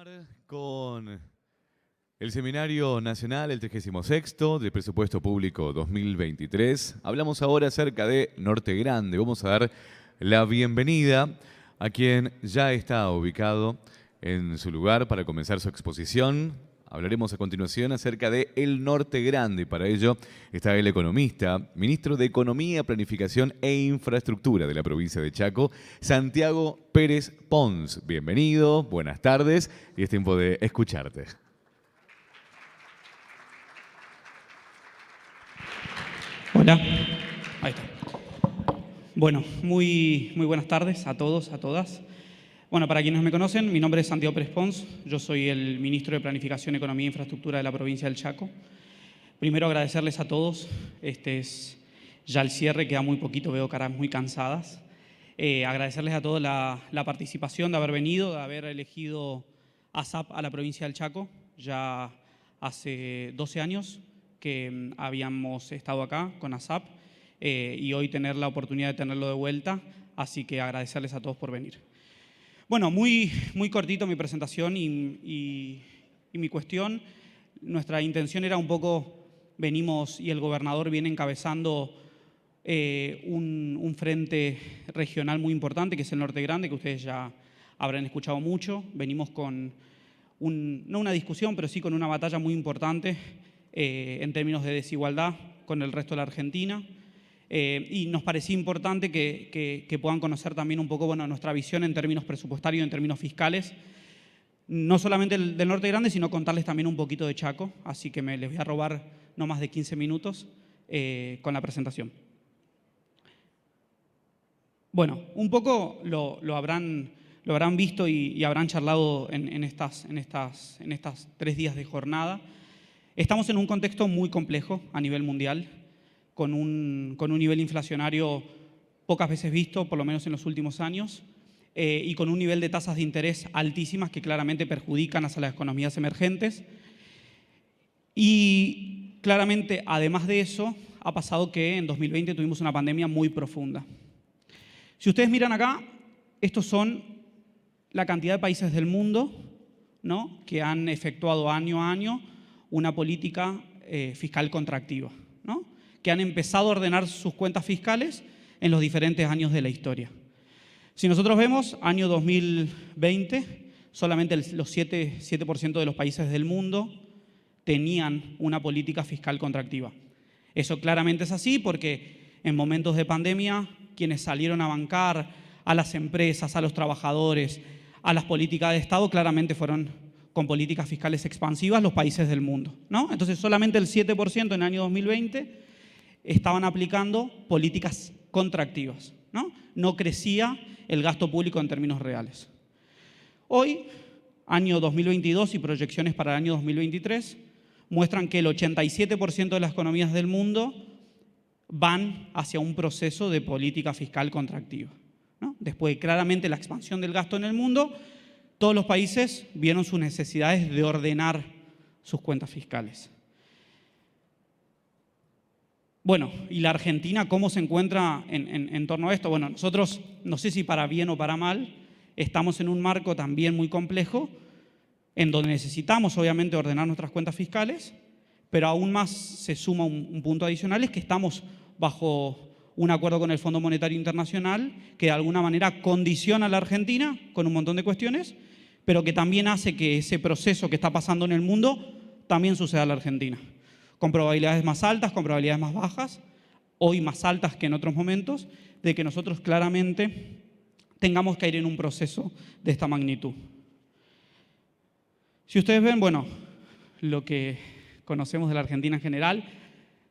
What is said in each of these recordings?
continuar con el Seminario Nacional, el 36º del Presupuesto Público 2023. Hablamos ahora acerca de Norte Grande. Vamos a dar la bienvenida a quien ya está ubicado en su lugar para comenzar su exposición. Hablaremos a continuación acerca de el Norte Grande y para ello está el economista, ministro de Economía, Planificación e Infraestructura de la provincia de Chaco, Santiago Pérez Pons. Bienvenido, buenas tardes y es tiempo de escucharte. Hola, ahí está. Bueno, muy buenas tardes a todos, a todas. Bueno, para quienes me conocen, mi nombre es Santiago Pérez Pons, yo soy el ministro de Planificación, Economía e Infraestructura de la provincia del Chaco. Primero agradecerles a todos, este es ya el cierre, queda muy poquito, veo caras muy cansadas. Agradecerles a todos la participación, de haber venido, de haber elegido ASAP a la provincia del Chaco. Ya hace 12 años que habíamos estado acá con ASAP y hoy tener la oportunidad de tenerlo de vuelta, así que agradecerles a todos por venir. Bueno, muy cortito mi presentación y mi cuestión. Nuestra intención era un poco, venimos y el gobernador viene encabezando un frente regional muy importante, que es el Norte Grande, que ustedes ya habrán escuchado mucho. Venimos con, no una discusión, pero sí con una batalla muy importante en términos de desigualdad con el resto de la Argentina. Y nos parecía importante que puedan conocer también un poco nuestra visión en términos presupuestarios, en términos fiscales, no solamente del Norte Grande, sino contarles también un poquito de Chaco, así que les voy a robar no más de 15 minutos con la presentación. Bueno, un poco lo habrán visto y habrán charlado en estas 3 días de jornada. Estamos en un contexto muy complejo a nivel mundial, con un nivel inflacionario pocas veces visto, por lo menos en los últimos años, y con un nivel de tasas de interés altísimas que claramente perjudican a las economías emergentes. Y claramente, además de eso, ha pasado que en 2020 tuvimos una pandemia muy profunda. Si ustedes miran acá, estos son la cantidad de países del mundo, ¿no?, que han efectuado año a año una política fiscal contractiva, ¿no?, que han empezado a ordenar sus cuentas fiscales en los diferentes años de la historia. Si nosotros vemos, año 2020, solamente los 7% de los países del mundo tenían una política fiscal contractiva. Eso claramente es así porque en momentos de pandemia, quienes salieron a bancar a las empresas, a los trabajadores, a las políticas de Estado, claramente fueron con políticas fiscales expansivas los países del mundo, ¿no? Entonces, solamente el 7% en el año 2020 estaban aplicando políticas contractivas, ¿no? No crecía el gasto público en términos reales. Hoy, año 2022 y proyecciones para el año 2023, muestran que el 87% de las economías del mundo van hacia un proceso de política fiscal contractiva, ¿no? Después de claramente la expansión del gasto en el mundo, todos los países vieron sus necesidades de ordenar sus cuentas fiscales. Bueno, ¿y la Argentina cómo se encuentra en torno a esto? Bueno, nosotros, no sé si para bien o para mal, estamos en un marco también muy complejo, en donde necesitamos obviamente ordenar nuestras cuentas fiscales, pero aún más se suma un punto adicional, es que estamos bajo un acuerdo con el Fondo Monetario Internacional que de alguna manera condiciona a la Argentina con un montón de cuestiones, pero que también hace que ese proceso que está pasando en el mundo también suceda en la Argentina, con probabilidades más altas, con probabilidades más bajas, hoy más altas que en otros momentos, de que nosotros claramente tengamos que ir en un proceso de esta magnitud. Si ustedes ven, bueno, lo que conocemos de la Argentina en general,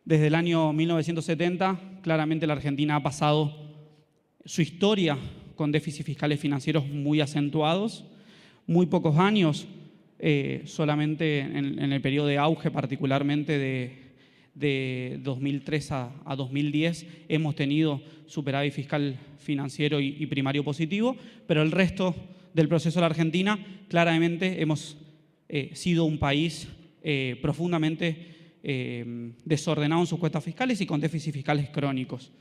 desde el año 1970, claramente la Argentina ha pasado su historia con déficits fiscales financieros muy acentuados, muy pocos años, solamente en el periodo de auge, particularmente de 2003 a 2010, hemos tenido superávit fiscal financiero y primario positivo, pero el resto del proceso de la Argentina, claramente hemos sido un país profundamente desordenado en sus cuentas fiscales y con déficits fiscales crónicos.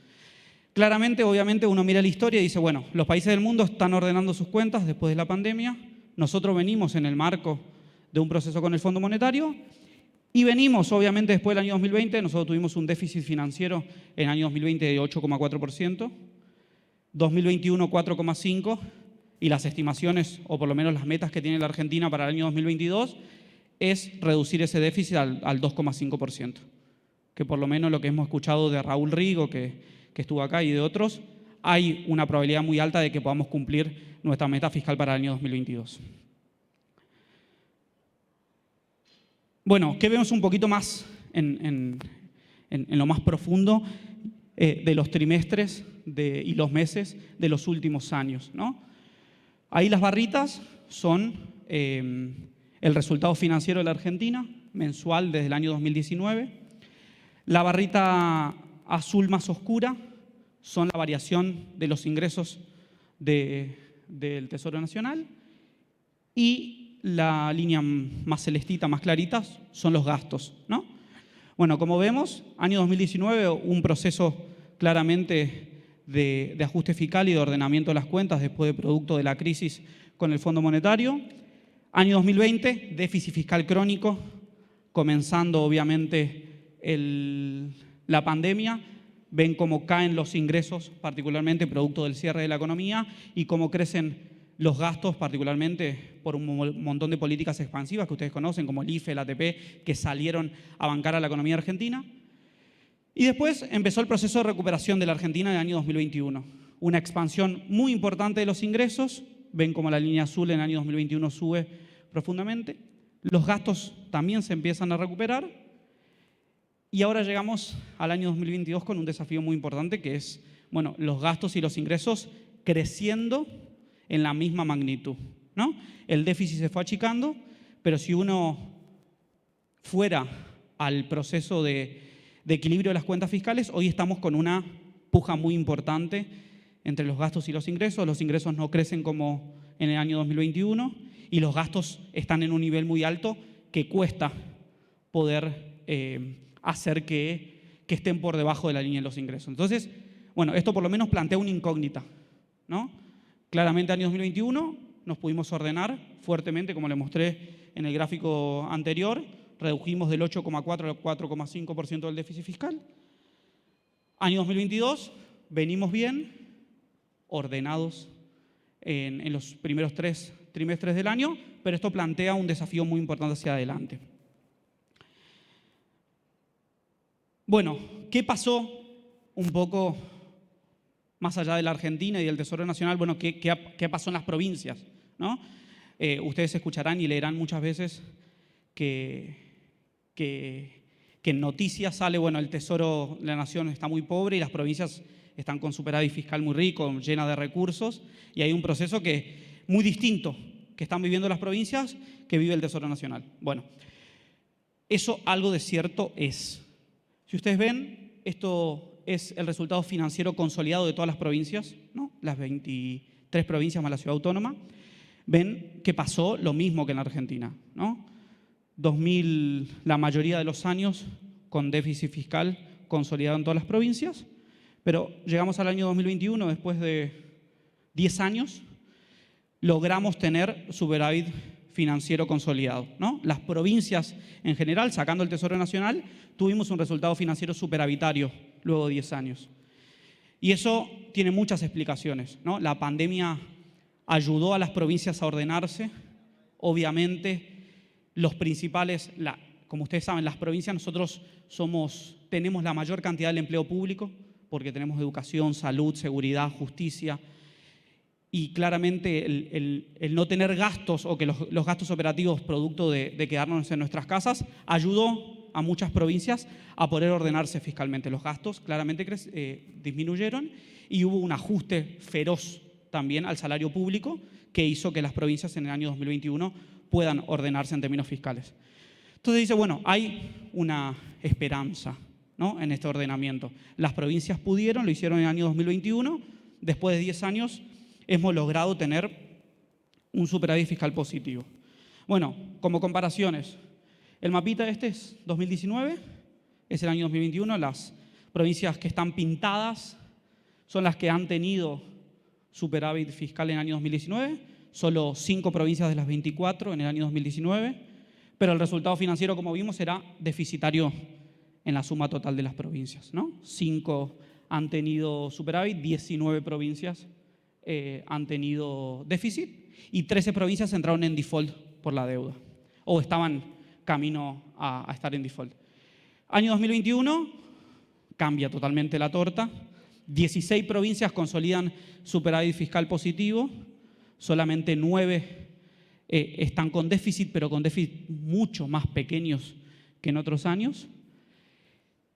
Claramente, obviamente, uno mira la historia y dice, bueno, los países del mundo están ordenando sus cuentas después de la pandemia, Nosotros venimos en el marco de un proceso con el Fondo Monetario y venimos, obviamente, después del año 2020, nosotros tuvimos un déficit financiero en el año 2020 de 8,4%, 2021 4,5%, y las estimaciones, o por lo menos las metas que tiene la Argentina para el año 2022, es reducir ese déficit al 2,5%, que por lo menos lo que hemos escuchado de Raúl Rigo, que estuvo acá, y de otros, hay una probabilidad muy alta de que podamos cumplir nuestra meta fiscal para el año 2022. Bueno, ¿qué vemos un poquito más en lo más profundo de los trimestres y los meses de los últimos años, ¿no? Ahí las barritas son el resultado financiero de la Argentina, mensual desde el año 2019. La barrita azul más oscura son la variación de los ingresos del Tesoro Nacional, y la línea más celestita, más clarita, son los gastos, ¿no? Bueno, como vemos, año 2019, un proceso claramente de ajuste fiscal y de ordenamiento de las cuentas después del producto de la crisis con el Fondo Monetario. Año 2020, déficit fiscal crónico, comenzando obviamente la pandemia. Ven cómo caen los ingresos, particularmente producto del cierre de la economía, y cómo crecen los gastos, particularmente por un montón de políticas expansivas que ustedes conocen, como el IFE, el ATP, que salieron a bancar a la economía argentina. Y después empezó el proceso de recuperación de la Argentina en el año 2021. Una expansión muy importante de los ingresos. Ven cómo la línea azul en el año 2021 sube profundamente. Los gastos también se empiezan a recuperar. Y ahora llegamos al año 2022 con un desafío muy importante, que es, bueno, los gastos y los ingresos creciendo en la misma magnitud, ¿no? El déficit se fue achicando, pero si uno fuera al proceso de equilibrio de las cuentas fiscales, hoy estamos con una puja muy importante entre los gastos y los ingresos. Los ingresos no crecen como en el año 2021 y los gastos están en un nivel muy alto que cuesta poder hacer que estén por debajo de la línea de los ingresos. Entonces, bueno, esto por lo menos plantea una incógnita, ¿no? Claramente, año 2021 nos pudimos ordenar fuertemente, como les mostré en el gráfico anterior. Redujimos del 8,4 al 4,5% del déficit fiscal. Año 2022, venimos bien, ordenados en los primeros 3 trimestres del año, pero esto plantea un desafío muy importante hacia adelante. Bueno, ¿qué pasó un poco más allá de la Argentina y del Tesoro Nacional? Bueno, ¿qué pasó en las provincias, ¿no? Ustedes escucharán y leerán muchas veces que en noticias sale, bueno, el Tesoro de la Nación está muy pobre y las provincias están con superávit fiscal muy rico, llena de recursos, y hay un proceso muy distinto que están viviendo las provincias que vive el Tesoro Nacional. Bueno, eso algo de cierto es. Si ustedes ven, esto es el resultado financiero consolidado de todas las provincias, ¿no? Las 23 provincias más la ciudad autónoma. Ven que pasó lo mismo que en la Argentina, ¿no? 2000, la mayoría de los años con déficit fiscal consolidado en todas las provincias, pero llegamos al año 2021, después de 10 años, logramos tener superávit financiero consolidado, ¿no? Las provincias en general, sacando el Tesoro Nacional, tuvimos un resultado financiero superavitario luego de 10 años. Y eso tiene muchas explicaciones, ¿no? La pandemia ayudó a las provincias a ordenarse. Obviamente, los principales, como ustedes saben, las provincias nosotros tenemos la mayor cantidad del empleo público porque tenemos educación, salud, seguridad, justicia. Y claramente el no tener gastos o que los gastos operativos producto de quedarnos en nuestras casas ayudó a muchas provincias a poder ordenarse fiscalmente. Los gastos claramente disminuyeron y hubo un ajuste feroz también al salario público que hizo que las provincias en el año 2021 puedan ordenarse en términos fiscales. Entonces dice, bueno, hay una esperanza, ¿no?, en este ordenamiento. Las provincias pudieron, lo hicieron en el año 2021, después de 10 años hemos logrado tener un superávit fiscal positivo. Bueno, como comparaciones, el mapita este es 2019, es el año 2021, las provincias que están pintadas son las que han tenido superávit fiscal en el año 2019, solo 5 provincias de las 24 en el año 2019, pero el resultado financiero, como vimos, era deficitario en la suma total de las provincias, ¿no? 5 han tenido superávit, 19 provincias han tenido déficit y 13 provincias entraron en default por la deuda o estaban camino a estar en default. Año 2021 cambia totalmente la torta. 16 provincias consolidan superávit fiscal positivo, solamente 9 están con déficit, pero con déficit mucho más pequeños que en otros años.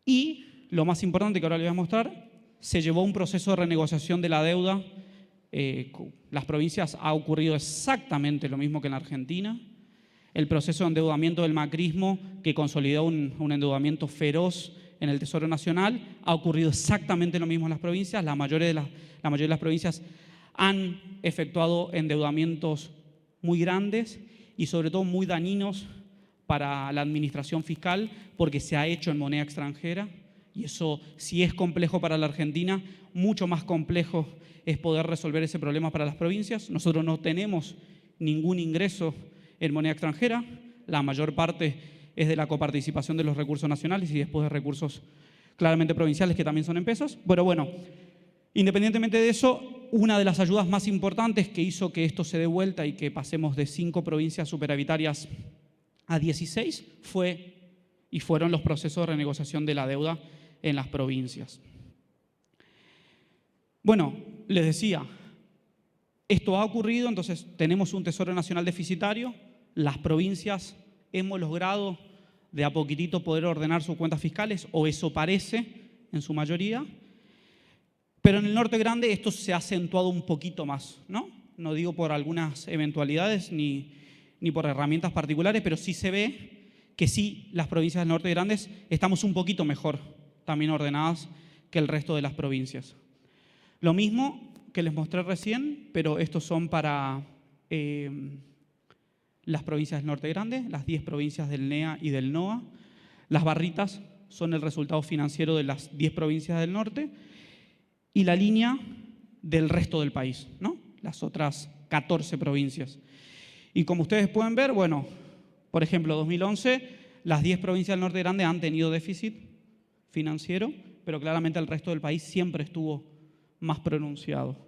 Y lo más importante que ahora les voy a mostrar, se llevó un proceso de renegociación de la deuda. Las provincias ha ocurrido exactamente lo mismo que en la Argentina. El proceso de endeudamiento del macrismo, que consolidó un endeudamiento feroz en el Tesoro Nacional, ha ocurrido exactamente lo mismo en las provincias. La mayoría de las provincias han efectuado endeudamientos muy grandes y sobre todo muy dañinos para la administración fiscal porque se ha hecho en moneda extranjera y eso, si es complejo para la Argentina, mucho más complejo es poder resolver ese problema para las provincias. Nosotros no tenemos ningún ingreso en moneda extranjera, la mayor parte es de la coparticipación de los recursos nacionales y después de recursos claramente provinciales que también son en pesos. Pero bueno, independientemente de eso, una de las ayudas más importantes que hizo que esto se dé vuelta y que pasemos de 5 provincias superavitarias a 16 fueron los procesos de renegociación de la deuda en las provincias. Bueno, les decía, esto ha ocurrido, entonces tenemos un Tesoro Nacional deficitario, las provincias hemos logrado de a poquitito poder ordenar sus cuentas fiscales, o eso parece en su mayoría, pero en el Norte Grande esto se ha acentuado un poquito más, ¿no? No digo por algunas eventualidades ni por herramientas particulares, pero sí se ve que sí, las provincias del Norte Grandes estamos un poquito mejor también ordenadas que el resto de las provincias. Lo mismo que les mostré recién, pero estos son para las provincias del Norte Grande, las 10 provincias del NEA y del NOA. Las barritas son el resultado financiero de las 10 provincias del norte y la línea del resto del país, ¿no? Las otras 14 provincias. Y como ustedes pueden ver, bueno, por ejemplo, 2011, las 10 provincias del Norte Grande han tenido déficit financiero, pero claramente el resto del país siempre estuvo más pronunciado.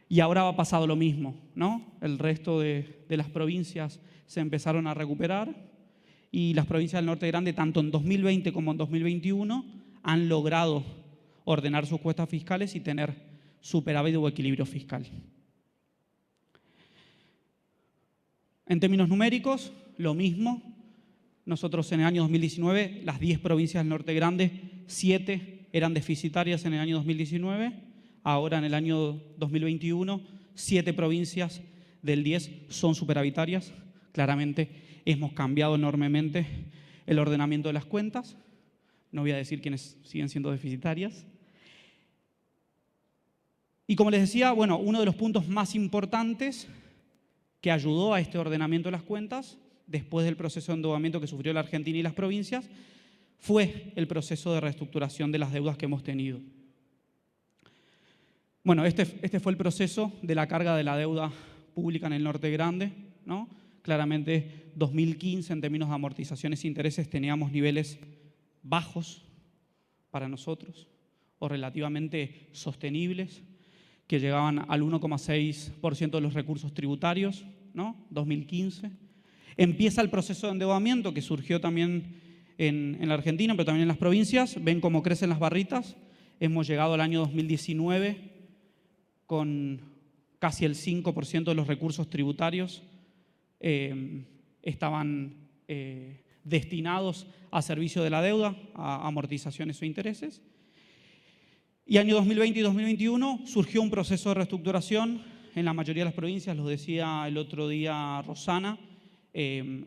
Y ahora ha pasado lo mismo, ¿no? El resto de las provincias se empezaron a recuperar y las provincias del Norte Grande, tanto en 2020 como en 2021, han logrado ordenar sus cuentas fiscales y tener superávit o equilibrio fiscal. En términos numéricos, lo mismo. Nosotros en el año 2019, las 10 provincias del Norte Grande, 7 eran deficitarias en el año 2019. Ahora en el año 2021, 7 provincias del 10 son superavitarias. Claramente hemos cambiado enormemente el ordenamiento de las cuentas. No voy a decir quiénes siguen siendo deficitarias. Y como les decía, bueno, uno de los puntos más importantes que ayudó a este ordenamiento de las cuentas, después del proceso de endeudamiento que sufrió la Argentina y las provincias, fue el proceso de reestructuración de las deudas que hemos tenido. Bueno, este fue el proceso de la carga de la deuda pública en el Norte Grande, ¿no? Claramente, 2015, en términos de amortizaciones e intereses, teníamos niveles bajos para nosotros o relativamente sostenibles, que llegaban al 1,6% de los recursos tributarios, ¿no? 2015. Empieza el proceso de endeudamiento que surgió también en la Argentina, pero también en las provincias. Ven cómo crecen las barritas. Hemos llegado al año 2019 con casi el 5% de los recursos tributarios estaban destinados a servicio de la deuda, a amortizaciones o intereses. Y año 2020 y 2021 surgió un proceso de reestructuración en la mayoría de las provincias, lo decía el otro día Rosana,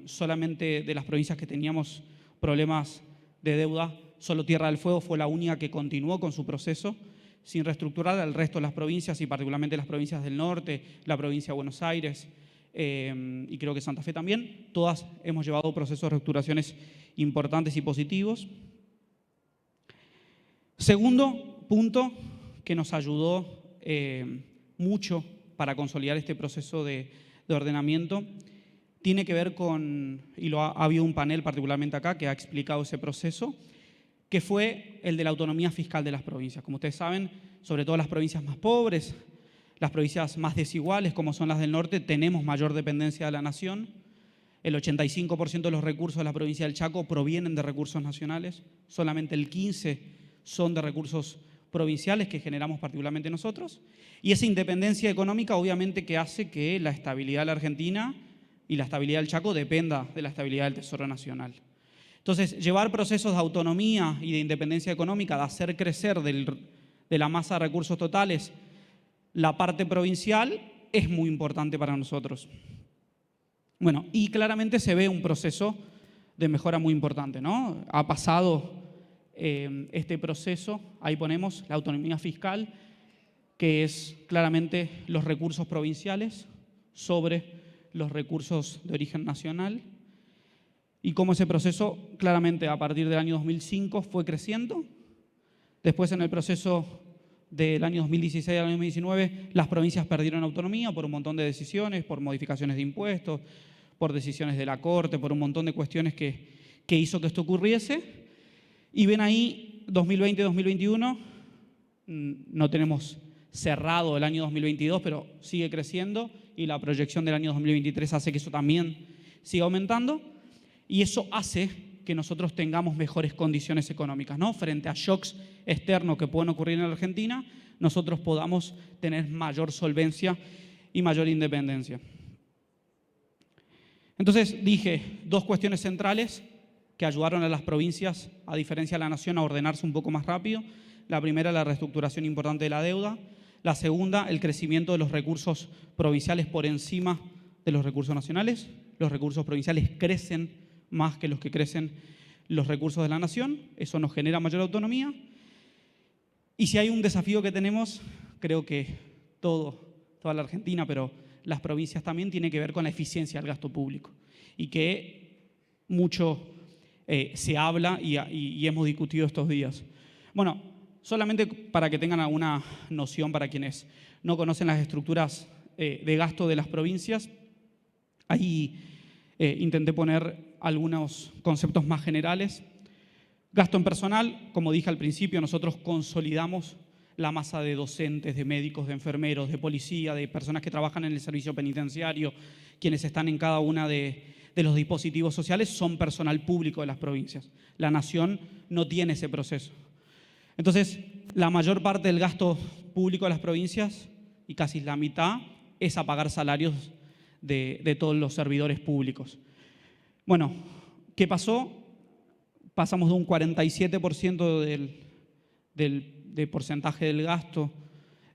solamente de las provincias que teníamos problemas de deuda, solo Tierra del Fuego fue la única que continuó con su proceso sin reestructurar. El resto de las provincias, y particularmente las provincias del norte, la provincia de Buenos Aires y creo que Santa Fe también, todas hemos llevado procesos de reestructuraciones importantes y positivos. Segundo punto que nos ayudó mucho para consolidar este proceso de de ordenamiento, tiene que ver con, y ha habido un panel particularmente acá que ha explicado ese proceso, que fue el de la autonomía fiscal de las provincias. Como ustedes saben, sobre todo las provincias más pobres, las provincias más desiguales, como son las del norte, tenemos mayor dependencia de la nación. El 85% de los recursos de la provincia del Chaco provienen de recursos nacionales, solamente el 15% son de recursos provinciales que generamos particularmente nosotros. Y esa independencia económica obviamente que hace que la estabilidad de la Argentina y la estabilidad del Chaco dependa de la estabilidad del Tesoro Nacional. Entonces, llevar procesos de autonomía y de independencia económica, de hacer crecer de la masa de recursos totales la parte provincial, es muy importante para nosotros. Bueno, y claramente se ve un proceso de mejora muy importante, ¿no? Ha pasado este proceso, ahí ponemos la autonomía fiscal, que es claramente los recursos provinciales sobre los recursos de origen nacional, y cómo ese proceso claramente a partir del año 2005 fue creciendo. Después en el proceso del año 2016 al año 2019 las provincias perdieron autonomía por un montón de decisiones, por modificaciones de impuestos, por decisiones de la Corte, por un montón de cuestiones que hizo que esto ocurriese. Y ven ahí 2020-2021, no tenemos cerrado el año 2022, pero sigue creciendo y la proyección del año 2023 hace que eso también siga aumentando. Y eso hace que nosotros tengamos mejores condiciones económicas, ¿no? Frente a shocks externos que pueden ocurrir en la Argentina, nosotros podamos tener mayor solvencia y mayor independencia. Entonces dije dos cuestiones centrales que ayudaron a las provincias, a diferencia de la nación, a ordenarse un poco más rápido. La primera, la reestructuración importante de la deuda. La segunda, el crecimiento de los recursos provinciales por encima de los recursos nacionales. Los recursos provinciales crecen más que los que crecen los recursos de la nación. Eso nos genera mayor autonomía. Y si hay un desafío que tenemos, creo que toda la Argentina, pero las provincias también, tiene que ver con la eficiencia del gasto público. Y que mucho se habla y hemos discutido estos días. Bueno, solamente para que tengan alguna noción para quienes no conocen las estructuras de gasto de las provincias, ahí intenté poner algunos conceptos más generales. Gasto en personal, como dije al principio, nosotros consolidamos la masa de docentes, de médicos, de enfermeros, de policía, de personas que trabajan en el servicio penitenciario, quienes están en cada una de los dispositivos sociales, son personal público de las provincias. La nación no tiene ese proceso. Entonces, la mayor parte del gasto público de las provincias, y casi la mitad, es a pagar salarios de todos los servidores públicos. Bueno, ¿qué pasó? Pasamos de un 47% de porcentaje del gasto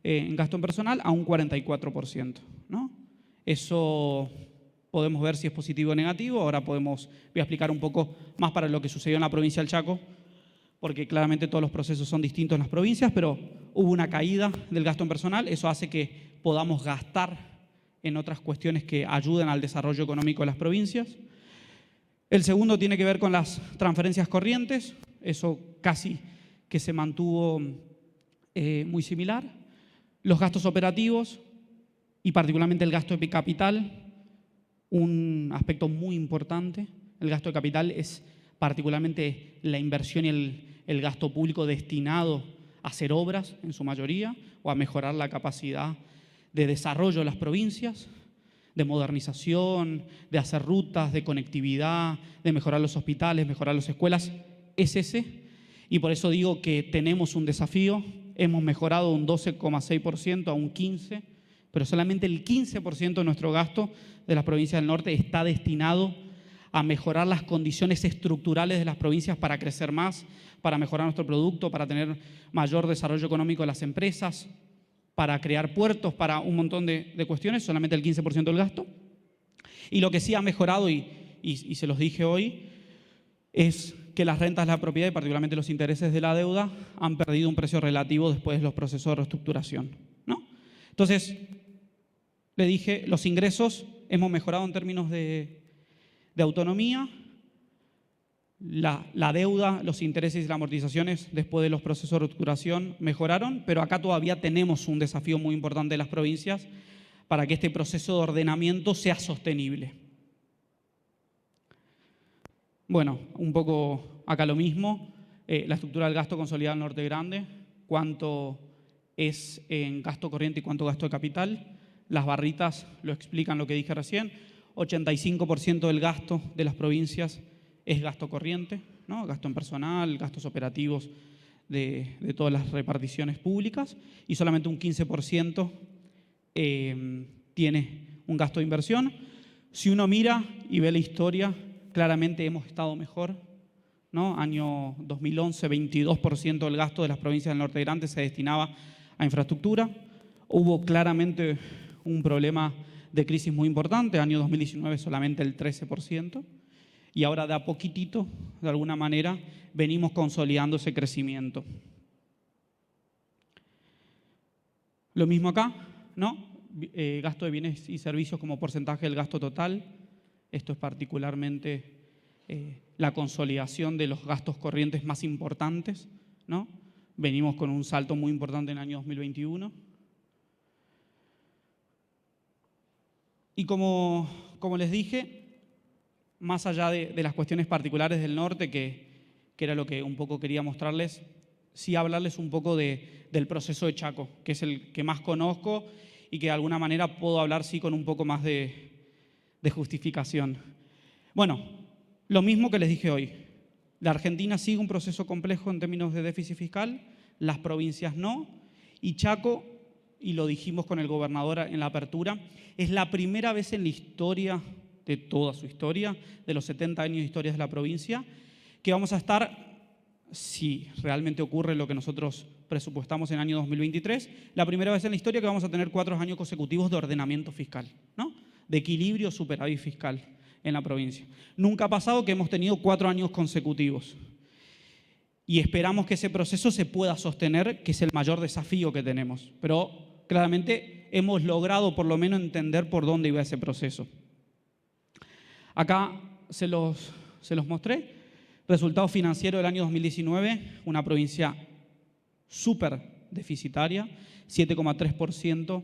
en gasto en personal a un 44%, ¿no? Eso podemos ver si es positivo o negativo. Ahora voy a explicar un poco más para lo que sucedió en la provincia del Chaco, porque claramente todos los procesos son distintos en las provincias, pero hubo una caída del gasto en personal. Eso hace que podamos gastar en otras cuestiones que ayudan al desarrollo económico de las provincias. El segundo tiene que ver con las transferencias corrientes. Eso casi que se mantuvo muy similar. Los gastos operativos y particularmente el gasto de capital, un aspecto muy importante. El gasto de capital es particularmente la inversión y el gasto público destinado a hacer obras en su mayoría o a mejorar la capacidad de desarrollo de las provincias, de modernización, de hacer rutas, de conectividad, de mejorar los hospitales, mejorar las escuelas, es ese. Y por eso digo que tenemos un desafío. Hemos mejorado de un 12,6% a un 15%, pero solamente el 15% de nuestro gasto de las provincias del norte está destinado a mejorar las condiciones estructurales de las provincias para crecer más, para mejorar nuestro producto, para tener mayor desarrollo económico de las empresas, para crear puertos, para un montón de cuestiones, solamente el 15% del gasto. Y lo que sí ha mejorado, y se los dije hoy, es que las rentas de la propiedad y particularmente los intereses de la deuda han perdido un precio relativo después de los procesos de reestructuración, ¿no? Entonces, le dije, los ingresos hemos mejorado en términos de autonomía, la deuda, los intereses y las amortizaciones después de los procesos de reestructuración mejoraron, pero acá todavía tenemos un desafío muy importante de las provincias para que este proceso de ordenamiento sea sostenible. Bueno, un poco acá lo mismo, la estructura del gasto consolidado en Norte Grande, cuánto es en gasto corriente y cuánto gasto de capital. Las barritas lo explican lo que dije recién. 85% del gasto de las provincias es gasto corriente, ¿no? Gasto en personal, gastos operativos de todas las reparticiones públicas, y solamente un 15% tiene un gasto de inversión. Si uno mira y ve la historia, claramente hemos estado mejor, ¿no? Año 2011, 22% del gasto de las provincias del Norte Grande se destinaba a infraestructura. Hubo claramente un problema de crisis muy importante, año 2019 solamente el 13%, y ahora de a poquitito, de alguna manera, venimos consolidando ese crecimiento. Lo mismo acá, ¿no? Gasto de bienes y servicios como porcentaje del gasto total. Esto es particularmente la consolidación de los gastos corrientes más importantes, ¿no? Venimos con un salto muy importante en el año 2021. Y como les dije, más allá de las cuestiones particulares del norte, que era lo que un poco quería mostrarles, sí hablarles un poco del proceso de Chaco, que es el que más conozco y que de alguna manera puedo hablar sí con un poco más de justificación. Bueno, lo mismo que les dije hoy. La Argentina sigue un proceso complejo en términos de déficit fiscal, las provincias no, y Chaco, y lo dijimos con el gobernador en la apertura, es la primera vez en la historia, de toda su historia, de los 70 años de historia de la provincia, que vamos a estar, si realmente ocurre lo que nosotros presupuestamos en el año 2023, la primera vez en la historia que vamos a tener 4 años consecutivos de ordenamiento fiscal, ¿no? De equilibrio, superávit fiscal en la provincia. Nunca ha pasado que hemos tenido 4 años consecutivos. Y esperamos que ese proceso se pueda sostener, que es el mayor desafío que tenemos. Pero claramente hemos logrado por lo menos entender por dónde iba ese proceso. Acá se los mostré. Resultado financiero del año 2019, una provincia súper deficitaria, 7,3%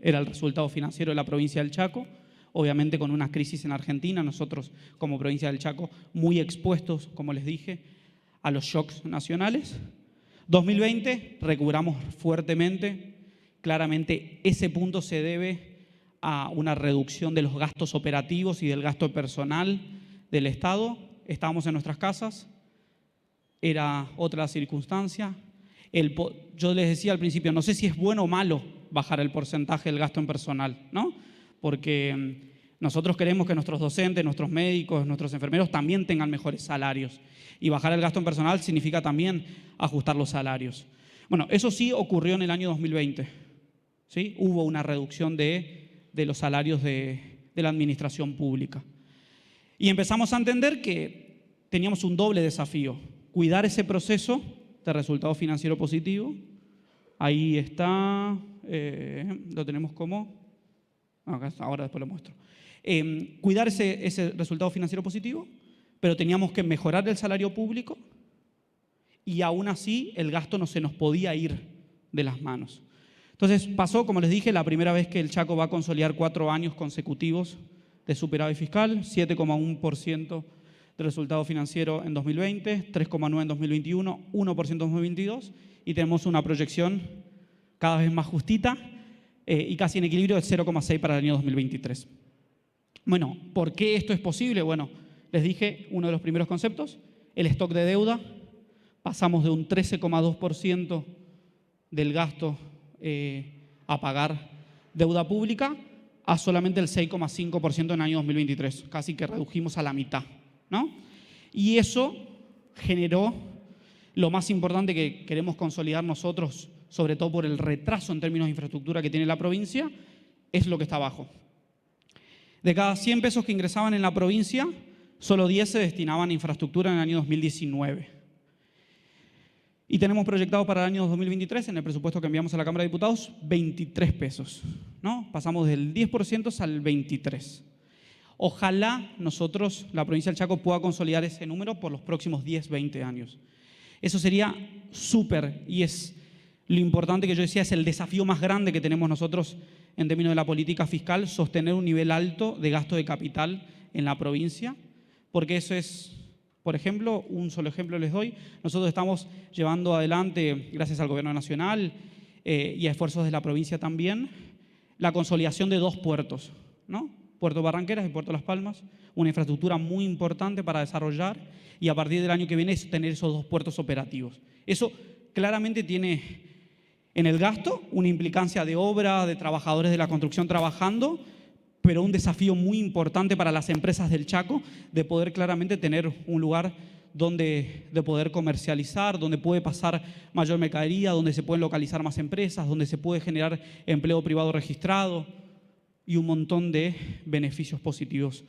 era el resultado financiero de la provincia del Chaco, obviamente con una crisis en Argentina, nosotros como provincia del Chaco muy expuestos, como les dije, a los shocks nacionales. 2020 recuperamos fuertemente, claramente ese punto se debe a una reducción de los gastos operativos y del gasto personal del Estado. Estábamos en nuestras casas, era otra circunstancia. Yo les decía al principio, no sé si es bueno o malo bajar el porcentaje del gasto en personal, ¿no? Porque nosotros queremos que nuestros docentes, nuestros médicos, nuestros enfermeros también tengan mejores salarios. Y bajar el gasto en personal significa también ajustar los salarios. Bueno, eso sí ocurrió en el año 2020, ¿sí? Hubo una reducción de los salarios de la administración pública. Y empezamos a entender que teníamos un doble desafío, cuidar ese proceso de resultado financiero positivo. Ahí está, lo tenemos como, ahora después lo muestro. Cuidar ese resultado financiero positivo, pero teníamos que mejorar el salario público y aún así el gasto no se nos podía ir de las manos. Entonces pasó, como les dije, la primera vez que el Chaco va a consolidar 4 años consecutivos de superávit fiscal, 7,1% de resultado financiero en 2020, 3,9% en 2021, 1% en 2022 y tenemos una proyección cada vez más justita y casi en equilibrio de 0,6% para el año 2023. Bueno, ¿por qué esto es posible? Bueno, les dije uno de los primeros conceptos, el stock de deuda. Pasamos de un 13,2% del gasto a pagar deuda pública a solamente el 6,5% en el año 2023, casi que redujimos a la mitad, ¿no? Y eso generó lo más importante que queremos consolidar nosotros, sobre todo por el retraso en términos de infraestructura que tiene la provincia, es lo que está abajo. De cada 100 pesos que ingresaban en la provincia, solo 10 se destinaban a infraestructura en el año 2019. Y tenemos proyectado para el año 2023, en el presupuesto que enviamos a la Cámara de Diputados, 23 pesos, ¿no? Pasamos del 10% al 23%. Ojalá nosotros, la provincia del Chaco, pueda consolidar ese número por los próximos 10, 20 años. Eso sería súper y es lo importante que yo decía es el desafío más grande que tenemos nosotros en términos de la política fiscal, sostener un nivel alto de gasto de capital en la provincia, porque eso es, por ejemplo, un solo ejemplo les doy, nosotros estamos llevando adelante, gracias al Gobierno Nacional y a esfuerzos de la provincia también, la consolidación de 2 puertos, ¿no? Puerto Barranqueras y Puerto Las Palmas, una infraestructura muy importante para desarrollar y a partir del año que viene es tener esos 2 puertos operativos. Eso claramente tiene en el gasto una implicancia de obra, de trabajadores de la construcción trabajando, pero un desafío muy importante para las empresas del Chaco de poder claramente tener un lugar de poder comercializar, donde puede pasar mayor mercadería, donde se pueden localizar más empresas, donde se puede generar empleo privado registrado y un montón de beneficios positivos.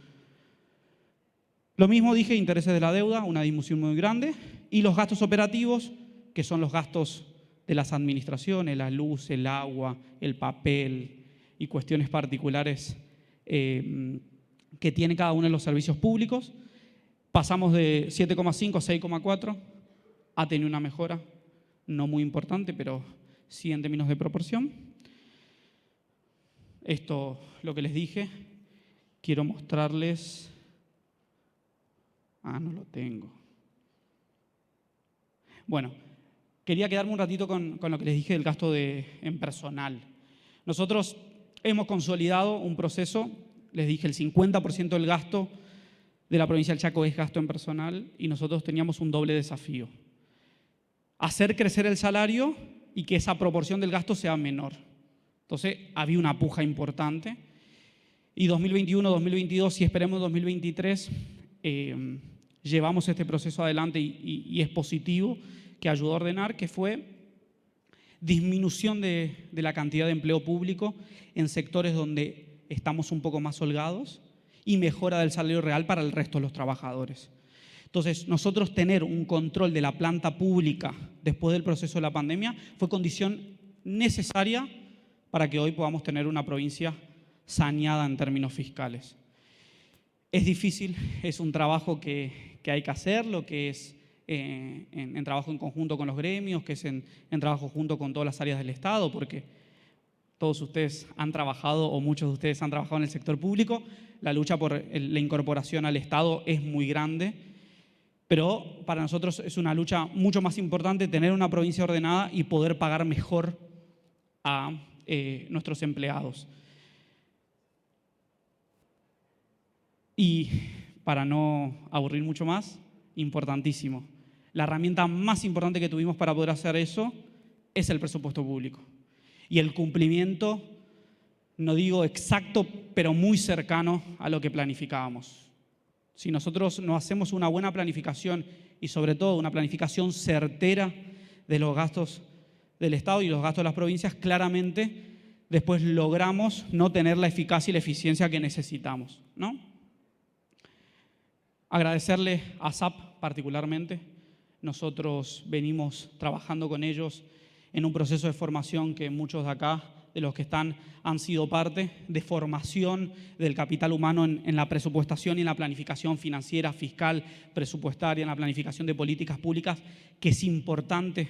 Lo mismo dije, intereses de la deuda, una disminución muy grande, y los gastos operativos, que son los gastos de las administraciones, la luz, el agua, el papel y cuestiones particulares que tiene cada uno de los servicios públicos. Pasamos de 7,5 a 6,4, ha tenido una mejora, no muy importante, pero sí en términos de proporción. Esto, lo que les dije, quiero mostrarles. No lo tengo. Bueno, quería quedarme un ratito con lo que les dije del gasto en personal. Nosotros hemos consolidado un proceso, les dije, el 50% del gasto de la provincia del Chaco es gasto en personal y nosotros teníamos un doble desafío. Hacer crecer el salario y que esa proporción del gasto sea menor. Entonces, había una puja importante. Y 2021, 2022 y esperemos 2023, llevamos este proceso adelante y es positivo, que ayudó a ordenar, que fue disminución de la cantidad de empleo público en sectores donde estamos un poco más holgados y mejora del salario real para el resto de los trabajadores. Entonces, nosotros tener un control de la planta pública después del proceso de la pandemia fue condición necesaria para que hoy podamos tener una provincia saneada en términos fiscales. Es difícil, es un trabajo que hay que hacerlo, que es en trabajo en conjunto con los gremios, que es en trabajo junto con todas las áreas del Estado, porque todos ustedes han trabajado o muchos de ustedes han trabajado en el sector público. La lucha por la incorporación al Estado es muy grande, pero para nosotros es una lucha mucho más importante tener una provincia ordenada y poder pagar mejor a nuestros empleados. Y para no aburrir mucho más, importantísimo, la herramienta más importante que tuvimos para poder hacer eso es el presupuesto público. Y el cumplimiento, no digo exacto, pero muy cercano a lo que planificábamos. Si nosotros no hacemos una buena planificación y sobre todo una planificación certera de los gastos del Estado y los gastos de las provincias, claramente después logramos no tener la eficacia y la eficiencia que necesitamos, ¿no? Agradecerle a SAP particularmente. Nosotros venimos trabajando con ellos en un proceso de formación que muchos de acá, de los que están, han sido parte de formación del capital humano en la presupuestación y en la planificación financiera, fiscal, presupuestaria, en la planificación de políticas públicas, que es importante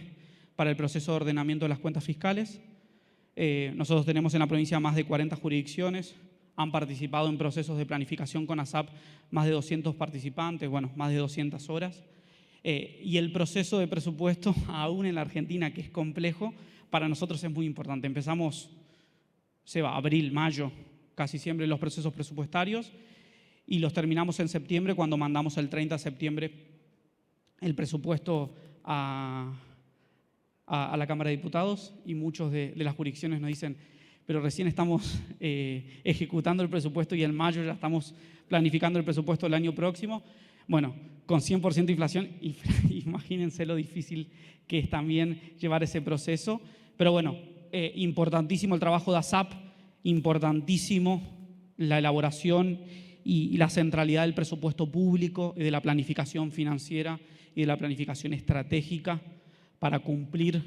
para el proceso de ordenamiento de las cuentas fiscales. Nosotros tenemos en la provincia más de 40 jurisdicciones, han participado en procesos de planificación con ASAP más de 200 participantes, bueno, más de 200 horas. Y el proceso de presupuesto, aún en la Argentina, que es complejo, para nosotros es muy importante. Empezamos, abril, mayo, casi siempre los procesos presupuestarios y los terminamos en septiembre cuando mandamos el 30 de septiembre el presupuesto a la Cámara de Diputados y muchos de las jurisdicciones nos dicen pero recién estamos ejecutando el presupuesto y en mayo ya estamos planificando el presupuesto del año próximo. Bueno, con 100% de inflación, imagínense lo difícil que es también llevar ese proceso. Pero bueno, importantísimo el trabajo de ASAP, importantísimo la elaboración y la centralidad del presupuesto público y de la planificación financiera y de la planificación estratégica para cumplir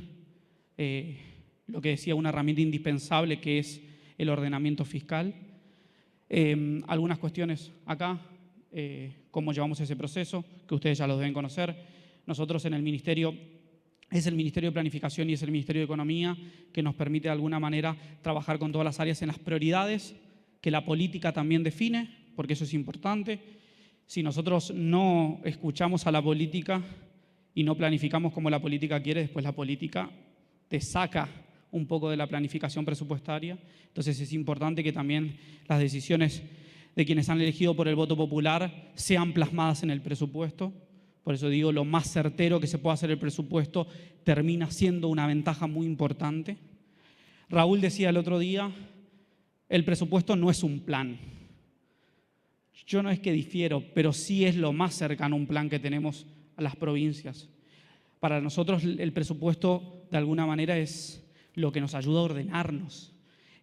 lo que decía, una herramienta indispensable que es el ordenamiento fiscal. Algunas cuestiones acá, cómo llevamos ese proceso, que ustedes ya los deben conocer. Nosotros en el Ministerio es el Ministerio de Planificación y es el Ministerio de Economía, que nos permite de alguna manera trabajar con todas las áreas en las prioridades que la política también define, porque eso es importante. Si nosotros no escuchamos a la política y no planificamos como la política quiere, después la política te saca un poco de la planificación presupuestaria. Entonces es importante que también las decisiones de quienes han elegido por el voto popular sean plasmadas en el presupuesto. Por eso digo, lo más certero que se pueda hacer el presupuesto termina siendo una ventaja muy importante. Raúl decía el otro día, el presupuesto no es un plan. Yo no es que difiero, pero sí es lo más cercano a un plan que tenemos a las provincias. Para nosotros el presupuesto de alguna manera es lo que nos ayuda a ordenarnos.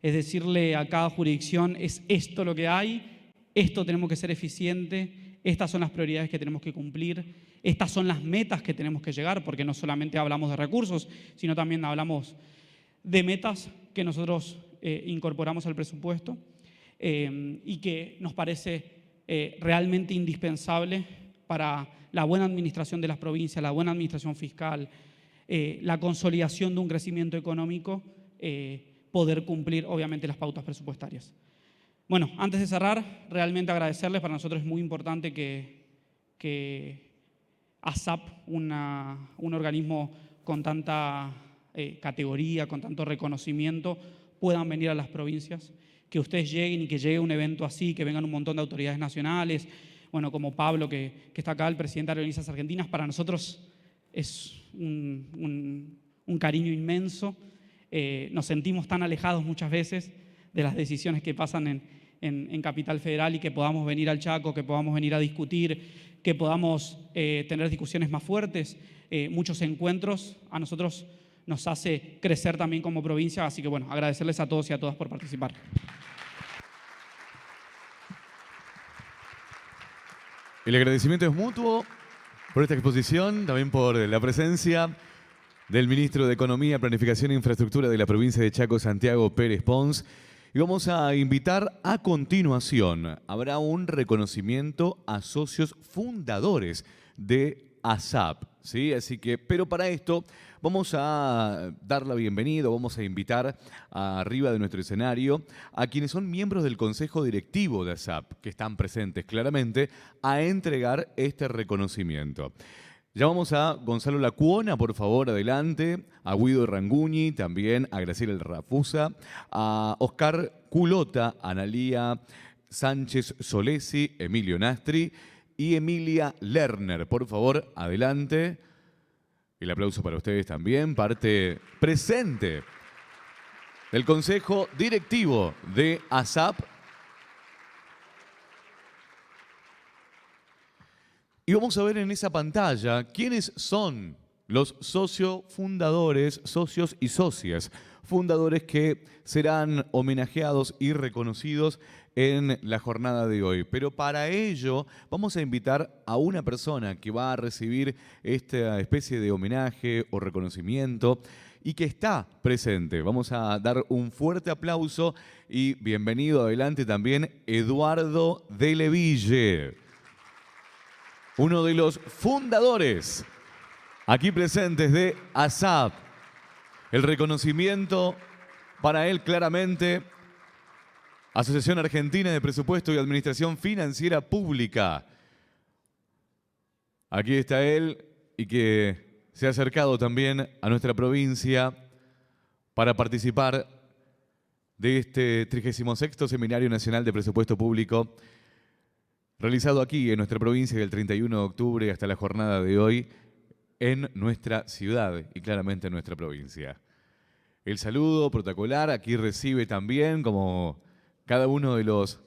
Es decirle a cada jurisdicción, es esto lo que hay, esto tenemos que ser eficientes, estas son las prioridades que tenemos que cumplir, estas son las metas que tenemos que llegar, porque no solamente hablamos de recursos, sino también hablamos de metas que nosotros incorporamos al presupuesto y que nos parece realmente indispensable para la buena administración de las provincias, la buena administración fiscal, la consolidación de un crecimiento económico, poder cumplir obviamente las pautas presupuestarias. Bueno, antes de cerrar, realmente agradecerles. Para nosotros es muy importante que ASAP, un organismo con tanta categoría, con tanto reconocimiento, puedan venir a las provincias, que ustedes lleguen y que llegue un evento así, que vengan un montón de autoridades nacionales, bueno, como Pablo, que está acá, el presidente de Aerolíneas Argentinas. Para nosotros es un cariño inmenso. Nos sentimos tan alejados muchas veces de las decisiones que pasan en Capital Federal, y que podamos venir al Chaco, que podamos venir a discutir, que podamos tener discusiones más fuertes, muchos encuentros, a nosotros nos hace crecer también como provincia. Así que bueno, agradecerles a todos y a todas por participar. El agradecimiento es mutuo por esta exposición, también por la presencia del Ministro de Economía, Planificación e Infraestructura de la provincia de Chaco, Santiago Pérez Pons. Y vamos a invitar a continuación, habrá un reconocimiento a socios fundadores de ASAP, ¿sí? Así que, pero para esto vamos a dar la bienvenida, vamos a invitar arriba de nuestro escenario a quienes son miembros del Consejo Directivo de ASAP, que están presentes claramente, a entregar este reconocimiento. Llamamos a Gonzalo Lacuona, por favor, adelante, a Guido Ranguñi, también a Graciela Rafusa, a Oscar Culota, a Analía Sánchez Solesi, Emilio Nastri y Emilia Lerner. Por favor, adelante. El aplauso para ustedes también, parte presente del Consejo Directivo de ASAP. Y vamos a ver en esa pantalla quiénes son los socios fundadores, socios y socias fundadores que serán homenajeados y reconocidos en la jornada de hoy. Pero para ello vamos a invitar a una persona que va a recibir esta especie de homenaje o reconocimiento y que está presente. Vamos a dar un fuerte aplauso y bienvenido adelante también Eduardo Deleville, uno de los fundadores aquí presentes de ASAP. El reconocimiento para él claramente, Asociación Argentina de Presupuesto y Administración Financiera Pública. Aquí está él y que se ha acercado también a nuestra provincia para participar de este 36º Seminario Nacional de Presupuesto Público, realizado aquí en nuestra provincia del 31 de octubre hasta la jornada de hoy en nuestra ciudad y claramente en nuestra provincia. El saludo protocolar aquí recibe también, como cada uno de los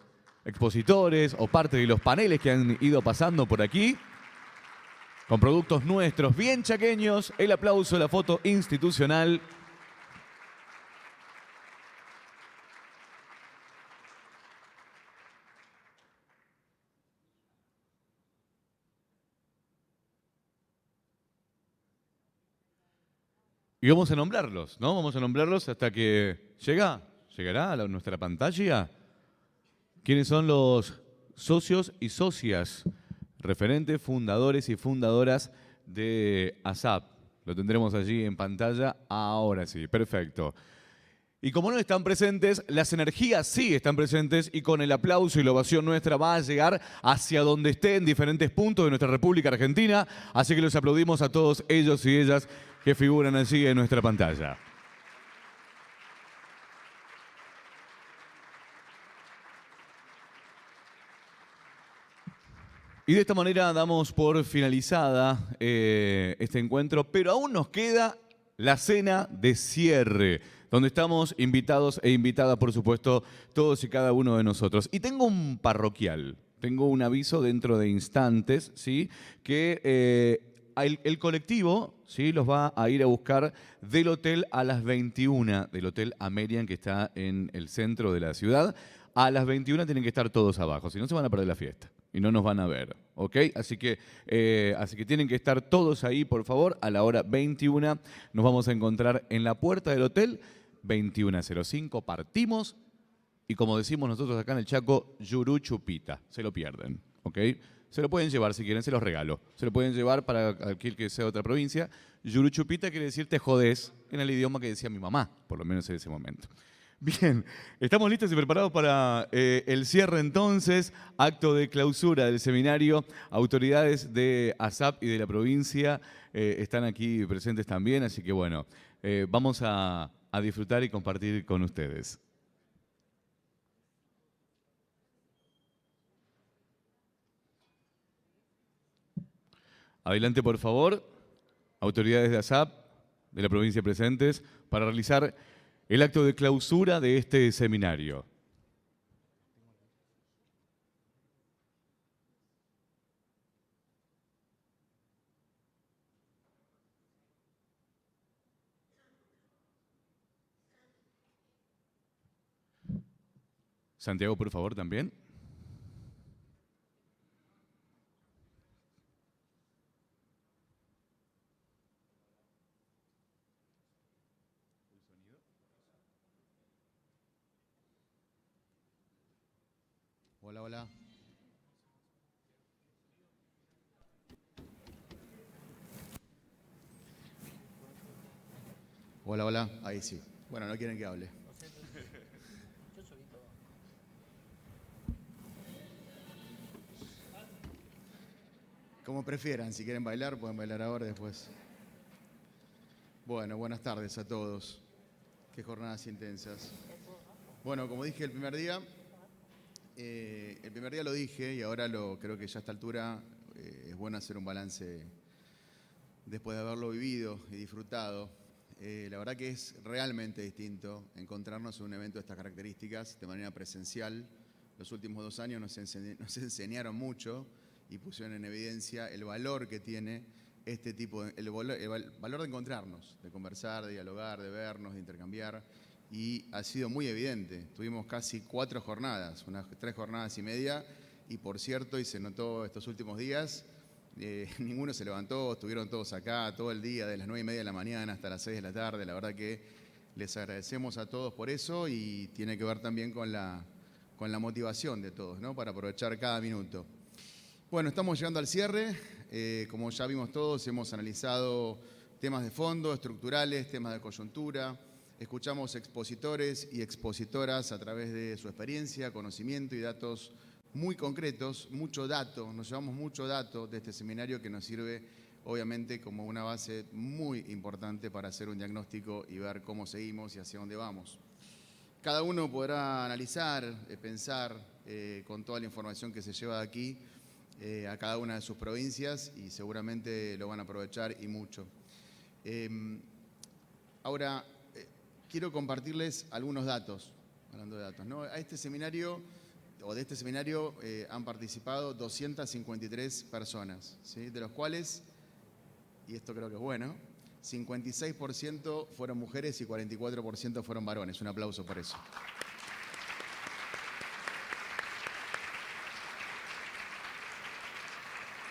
expositores o parte de los paneles que han ido pasando por aquí, con productos nuestros bien chaqueños, el aplauso, la foto institucional. Y vamos a nombrarlos, ¿no? Vamos a nombrarlos hasta que llegará a nuestra pantalla. ¿Quiénes son los socios y socias, referentes, fundadores y fundadoras de ASAP? Lo tendremos allí en pantalla. Ahora sí, perfecto. Y como no están presentes, las energías sí están presentes y con el aplauso y la ovación nuestra va a llegar hacia donde esté en diferentes puntos de nuestra República Argentina. Así que los aplaudimos a todos ellos y ellas que figuran allí en nuestra pantalla. Y de esta manera damos por finalizada este encuentro, pero aún nos queda la cena de cierre, donde estamos invitados e invitadas, por supuesto, todos y cada uno de nosotros. Y tengo un parroquial, tengo un aviso dentro de instantes, ¿sí? Que el colectivo, ¿sí? Los va a ir a buscar del hotel a las 21, del Hotel Amerian, que está en el centro de la ciudad. A las 21 tienen que estar todos abajo, si no se van a perder la fiesta y no nos van a ver, ¿ok? Así que tienen que estar todos ahí, por favor. A la hora 21 nos vamos a encontrar en la puerta del hotel, 21:05, partimos y como decimos nosotros acá en el Chaco, Yurú Chupita, se lo pierden, ¿ok? Se lo pueden llevar si quieren, se los regalo. Se lo pueden llevar para aquel que sea de otra provincia. Yurú Chupita quiere decir te jodés en el idioma que decía mi mamá, por lo menos en ese momento. Bien, estamos listos y preparados para el cierre entonces, acto de clausura del seminario. Autoridades de ASAP y de la provincia están aquí presentes también, así que bueno, vamos a disfrutar y compartir con ustedes. Adelante, por favor, autoridades de ASAP, de la provincia presentes, para realizar el acto de clausura de este seminario. Santiago, por favor, también. Hola, hola. Hola, hola. Ahí sí. Bueno, no quieren que hable. Como prefieran, si quieren bailar, pueden bailar ahora, después. Bueno, buenas tardes a todos. Qué jornadas intensas. Bueno, como dije el primer día lo dije y ahora creo que ya a esta altura es bueno hacer un balance después de haberlo vivido y disfrutado. La verdad que es realmente distinto encontrarnos en un evento de estas características de manera presencial. Los últimos 2 años nos enseñaron mucho y pusieron en evidencia el valor que tiene este tipo el valor de encontrarnos, de conversar, de dialogar, de vernos, de intercambiar. Y ha sido muy evidente. Tuvimos casi 4 jornadas, unas 3 jornadas y media, y por cierto, y se notó estos últimos días, ninguno se levantó, estuvieron todos acá todo el día, de las 9:30 de la mañana hasta las 6 de la tarde. La verdad que les agradecemos a todos por eso y tiene que ver también con la motivación de todos, ¿no? Para aprovechar cada minuto. Bueno, estamos llegando al cierre. Como ya vimos todos, hemos analizado temas de fondo, estructurales, temas de coyuntura. Escuchamos expositores y expositoras a través de su experiencia, conocimiento y datos muy concretos, mucho dato, nos llevamos mucho dato de este seminario que nos sirve obviamente como una base muy importante para hacer un diagnóstico y ver cómo seguimos y hacia dónde vamos. Cada uno podrá analizar, pensar con toda la información que se lleva de aquí a cada una de sus provincias y seguramente lo van a aprovechar y mucho. Ahora, quiero compartirles algunos datos, hablando de datos, ¿no? De este seminario han participado 253 personas, ¿sí? De los cuales, y esto creo que es bueno, 56% fueron mujeres y 44% fueron varones. Un aplauso por eso.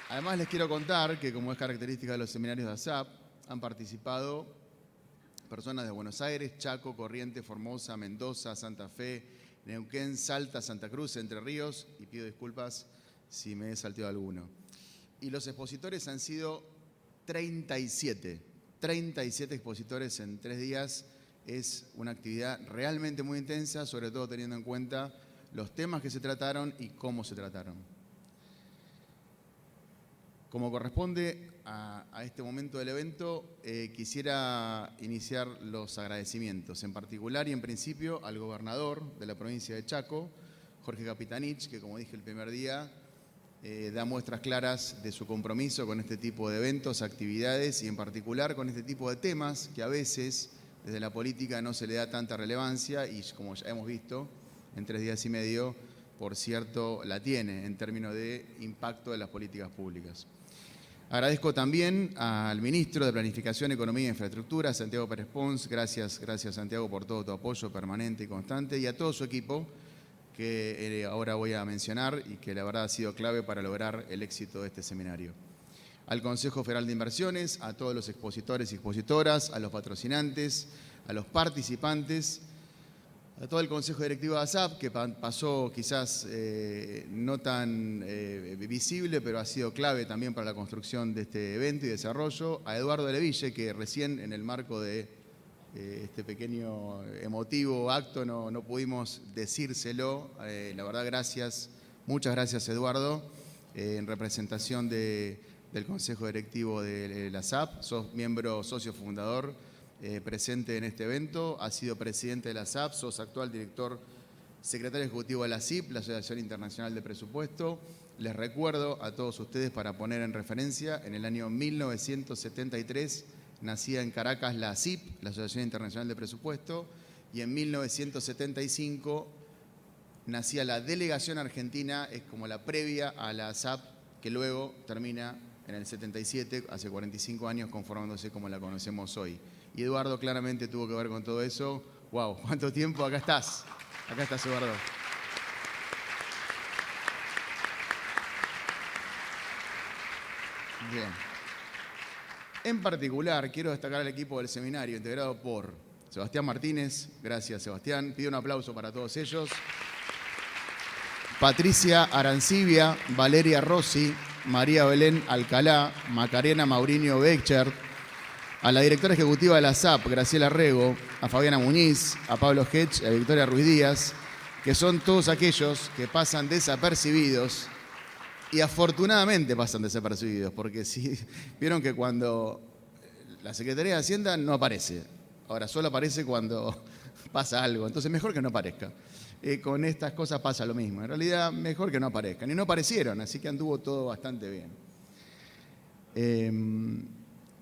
Además les quiero contar que, como es característica de los seminarios de ASAP, han participado personas de Buenos Aires, Chaco, Corrientes, Formosa, Mendoza, Santa Fe, Neuquén, Salta, Santa Cruz, Entre Ríos, y pido disculpas si me he salteado alguno. Y los expositores han sido 37. 37 expositores en 3 días es una actividad realmente muy intensa, sobre todo teniendo en cuenta los temas que se trataron y cómo se trataron. Como corresponde a este momento del evento, quisiera iniciar los agradecimientos, en particular y en principio al gobernador de la provincia de Chaco, Jorge Capitanich, que como dije el primer día, da muestras claras de su compromiso con este tipo de eventos, actividades y en particular con este tipo de temas que a veces desde la política no se le da tanta relevancia y como ya hemos visto, en 3 días y medio, por cierto, la tiene en términos de impacto de las políticas públicas. Agradezco también al ministro de Planificación, Economía e Infraestructura, Santiago Pérez Pons. Gracias Santiago por todo tu apoyo permanente y constante y a todo su equipo que ahora voy a mencionar y que la verdad ha sido clave para lograr el éxito de este seminario. Al Consejo Federal de Inversiones, a todos los expositores y expositoras, a los patrocinantes, a los participantes, a todo el Consejo Directivo de ASAP, que pasó quizás no tan visible, pero ha sido clave también para la construcción de este evento y desarrollo, a Eduardo Leville, que recién en el marco de este pequeño emotivo acto no pudimos decírselo. La verdad, gracias, muchas gracias Eduardo, en representación del Consejo Directivo de la ASAP, sos miembro socio fundador presente en este evento, has sido presidente de la ASAP, sos actual director secretario ejecutivo de la ASIP, la Asociación Internacional de Presupuesto. Les recuerdo a todos ustedes para poner en referencia, en el año 1973 nacía en Caracas la ASIP, la Asociación Internacional de Presupuesto, y en 1975 nacía la Delegación Argentina, es como la previa a la ASAP, que luego termina en el 77, hace 45 años, conformándose como la conocemos hoy. Y Eduardo claramente tuvo que ver con todo eso. ¡Wow! ¿Cuánto tiempo? Acá estás. Acá estás, Eduardo. Bien. En particular, quiero destacar al equipo del seminario, integrado por Sebastián Martínez. Gracias, Sebastián. Pido un aplauso para todos ellos. Patricia Arancibia, Valeria Rossi, María Belén Alcalá, Macarena Mauriño Becher, a la directora ejecutiva de la SAP, Graciela Rego, a Fabiana Muñiz, a Pablo Hedge y a Victoria Ruiz Díaz, que son todos aquellos que pasan desapercibidos y afortunadamente pasan desapercibidos, porque si vieron que cuando la Secretaría de Hacienda no aparece, ahora solo aparece cuando pasa algo, entonces mejor que no aparezca. Con estas cosas pasa lo mismo, en realidad mejor que no aparezcan, y no aparecieron, así que anduvo todo bastante bien.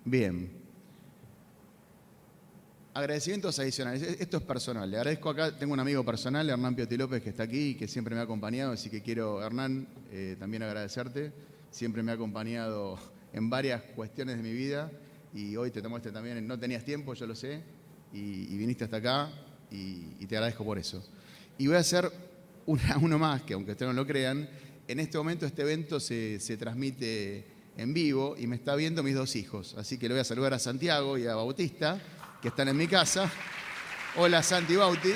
Bien. Agradecimientos adicionales. Esto es personal. Le agradezco acá, tengo un amigo personal, Hernán Piotti López, que está aquí y que siempre me ha acompañado, así que quiero, Hernán, también agradecerte. Siempre me ha acompañado en varias cuestiones de mi vida y hoy te tomaste también, no tenías tiempo, yo lo sé, y viniste hasta acá y te agradezco por eso. Y voy a hacer uno más, que aunque ustedes no lo crean, en este momento este evento se transmite en vivo y me está viendo mis 2 hijos, así que le voy a saludar a Santiago y a Bautista, que están en mi casa. Hola Santi Bauti.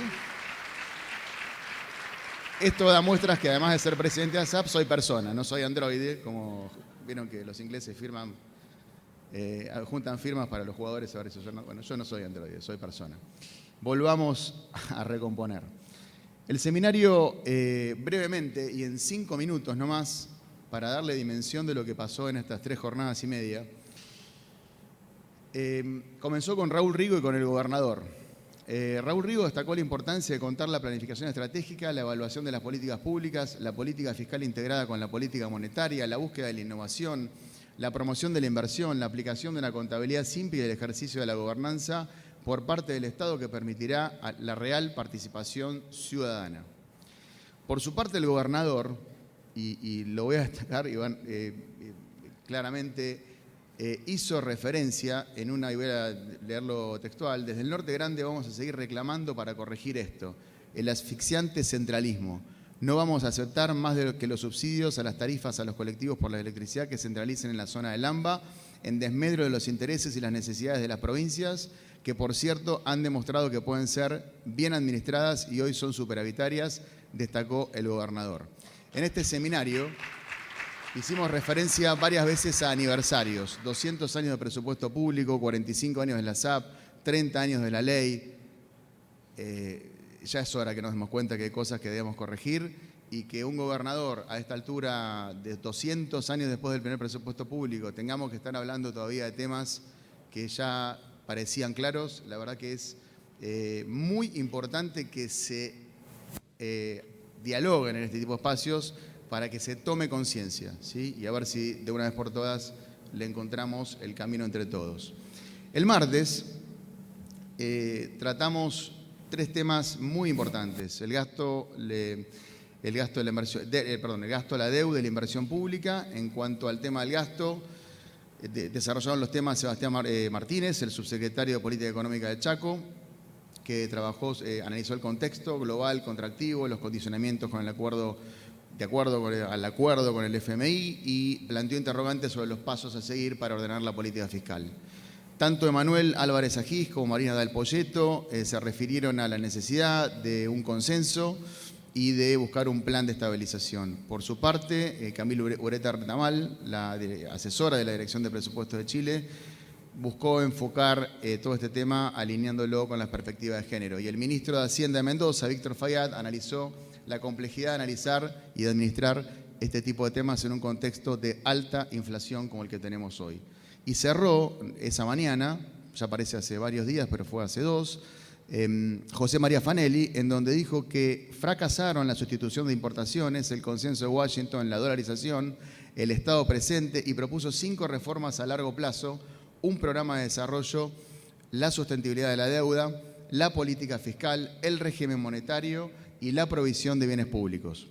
Esto da muestras que además de ser presidente de ASAP, soy persona, no soy androide, como vieron que los ingleses firman, juntan firmas para los jugadores. A ver si bueno, yo no soy androide, soy persona. Volvamos a recomponer. El seminario, brevemente y en 5 minutos nomás, para darle dimensión de lo que pasó en estas 3 jornadas y media, comenzó con Raúl Rigo y con el gobernador. Raúl Rigo destacó la importancia de contar la planificación estratégica, la evaluación de las políticas públicas, la política fiscal integrada con la política monetaria, la búsqueda de la innovación, la promoción de la inversión, la aplicación de una contabilidad simple y el ejercicio de la gobernanza por parte del Estado que permitirá la real participación ciudadana. Por su parte, el gobernador, y lo voy a destacar, Iván, claramente hizo referencia en una, y voy a leerlo textual: desde el Norte Grande vamos a seguir reclamando para corregir esto, el asfixiante centralismo. No vamos a aceptar más que los subsidios a las tarifas a los colectivos por la electricidad que centralicen en la zona del AMBA, en desmedro de los intereses y las necesidades de las provincias, que por cierto han demostrado que pueden ser bien administradas y hoy son superavitarias, destacó el gobernador. En este seminario Hicimos referencia varias veces a aniversarios. 200 años de presupuesto público, 45 años de la SAP, 30 años de la ley. Ya es hora que nos demos cuenta que hay cosas que debemos corregir y que un gobernador a esta altura, de 200 años después del primer presupuesto público, tengamos que estar hablando todavía de temas que ya parecían claros. La verdad que es muy importante que se dialoguen en este tipo de espacios para que se tome conciencia, ¿sí? Y a ver si de una vez por todas le encontramos el camino entre todos. El martes tratamos 3 temas muy importantes: el gasto a la deuda y la inversión pública. En cuanto al tema del gasto, desarrollaron los temas Sebastián Martínez, el subsecretario de Política Económica de Chaco, que analizó el contexto global contractivo, los condicionamientos con el acuerdo con el FMI y planteó interrogantes sobre los pasos a seguir para ordenar la política fiscal. Tanto Emanuel Álvarez Agís como Marina Dal Poyetto se refirieron a la necesidad de un consenso y de buscar un plan de estabilización. Por su parte, Camila Ureta Retamal, la asesora de la Dirección de Presupuestos de Chile, buscó enfocar todo este tema alineándolo con las perspectivas de género. Y el ministro de Hacienda de Mendoza, Víctor Fayad, analizó la complejidad de analizar y de administrar este tipo de temas en un contexto de alta inflación como el que tenemos hoy. Y cerró esa mañana, ya parece hace varios días, pero fue hace 2, José María Fanelli, en donde dijo que fracasaron la sustitución de importaciones, el consenso de Washington, la dolarización, el Estado presente, y propuso 5 reformas a largo plazo, un programa de desarrollo, la sostenibilidad de la deuda, la política fiscal, el régimen monetario y la provisión de bienes públicos.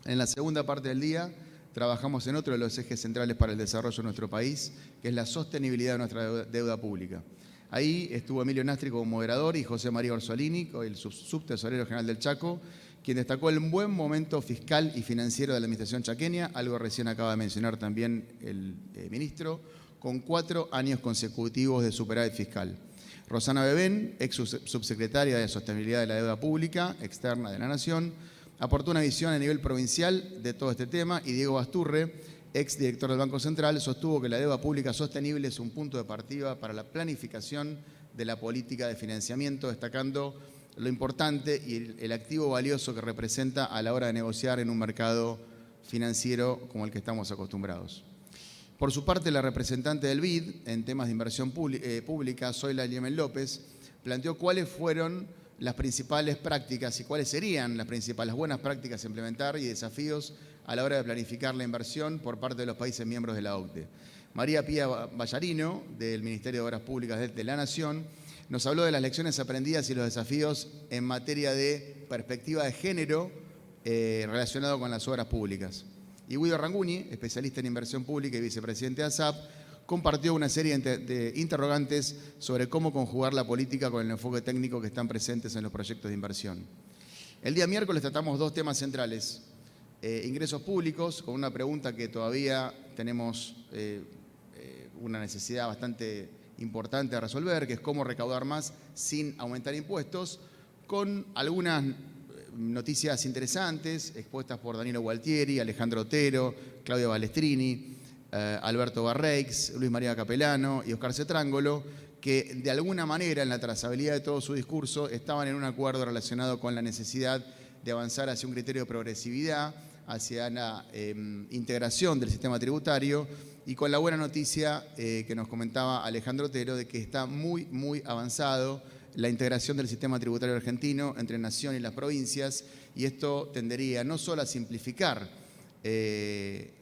En la segunda parte del día trabajamos en otro de los ejes centrales para el desarrollo de nuestro país, que es la sostenibilidad de nuestra deuda pública. Ahí estuvo Emilio Nastri como moderador y José María Orsolini, el subtesorero general del Chaco, quien destacó el buen momento fiscal y financiero de la administración chaqueña, algo recién acaba de mencionar también el ministro, con 4 años consecutivos de superávit fiscal. Rosana Bebén, ex subsecretaria de Sostenibilidad de la Deuda Pública Externa de la Nación, aportó una visión a nivel provincial de todo este tema, y Diego Basturre, ex director del Banco Central, sostuvo que la deuda pública sostenible es un punto de partida para la planificación de la política de financiamiento, destacando lo importante y el activo valioso que representa a la hora de negociar en un mercado financiero como el que estamos acostumbrados. Por su parte, la representante del BID en temas de inversión pública, Zoila Yemen López, planteó cuáles fueron las principales prácticas y cuáles serían las buenas prácticas a implementar y desafíos a la hora de planificar la inversión por parte de los países miembros de la OCDE. María Pía Ballarino, del Ministerio de Obras Públicas de la Nación, nos habló de las lecciones aprendidas y los desafíos en materia de perspectiva de género relacionado con las obras públicas. Y Guido Ranguni, especialista en inversión pública y vicepresidente de ASAP, compartió una serie de interrogantes sobre cómo conjugar la política con el enfoque técnico que están presentes en los proyectos de inversión. El día miércoles tratamos 2 temas centrales. Ingresos públicos, con una pregunta que todavía tenemos una necesidad bastante importante de resolver, que es cómo recaudar más sin aumentar impuestos, con algunas noticias interesantes expuestas por Danilo Gualtieri, Alejandro Otero, Claudio Balestrini, Alberto Barreix, Luis María Capelano y Oscar Cetrángolo, que de alguna manera en la trazabilidad de todo su discurso estaban en un acuerdo relacionado con la necesidad de avanzar hacia un criterio de progresividad, hacia la integración del sistema tributario, y con la buena noticia que nos comentaba Alejandro Otero de que está muy avanzado la integración del sistema tributario argentino entre Nación y las provincias, y esto tendería no solo a simplificar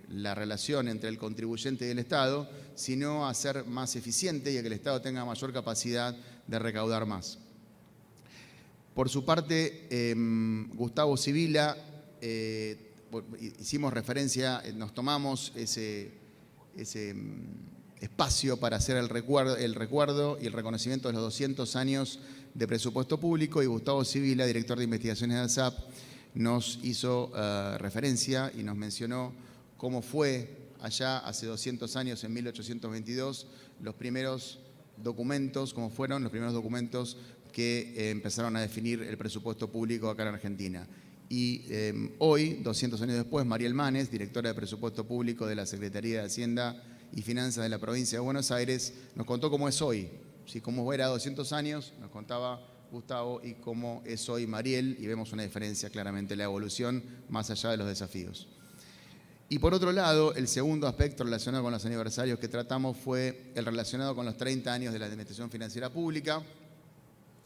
la relación entre el contribuyente y el Estado, sino a ser más eficiente y a que el Estado tenga mayor capacidad de recaudar más. Por su parte, Gustavo Sibila, hicimos referencia, nos tomamos ese espacio para hacer el recuerdo y el reconocimiento de los 200 años de presupuesto público, y Gustavo Sibila, director de investigaciones de ASAP, nos hizo referencia y nos mencionó cómo fue allá hace 200 años, en 1822, los primeros documentos, cómo fueron los primeros documentos que empezaron a definir el presupuesto público acá en Argentina. Y hoy, 200 años después, Mariel Manes, directora de Presupuesto Público de la Secretaría de Hacienda y Finanzas de la provincia de Buenos Aires, nos contó cómo es hoy. ¿Sí? Cómo era 200 años, nos contaba Gustavo, y cómo es hoy Mariel, y vemos una diferencia claramente en la evolución más allá de los desafíos. Y por otro lado, el segundo aspecto relacionado con los aniversarios que tratamos fue el relacionado con los 30 años de la Administración Financiera Pública.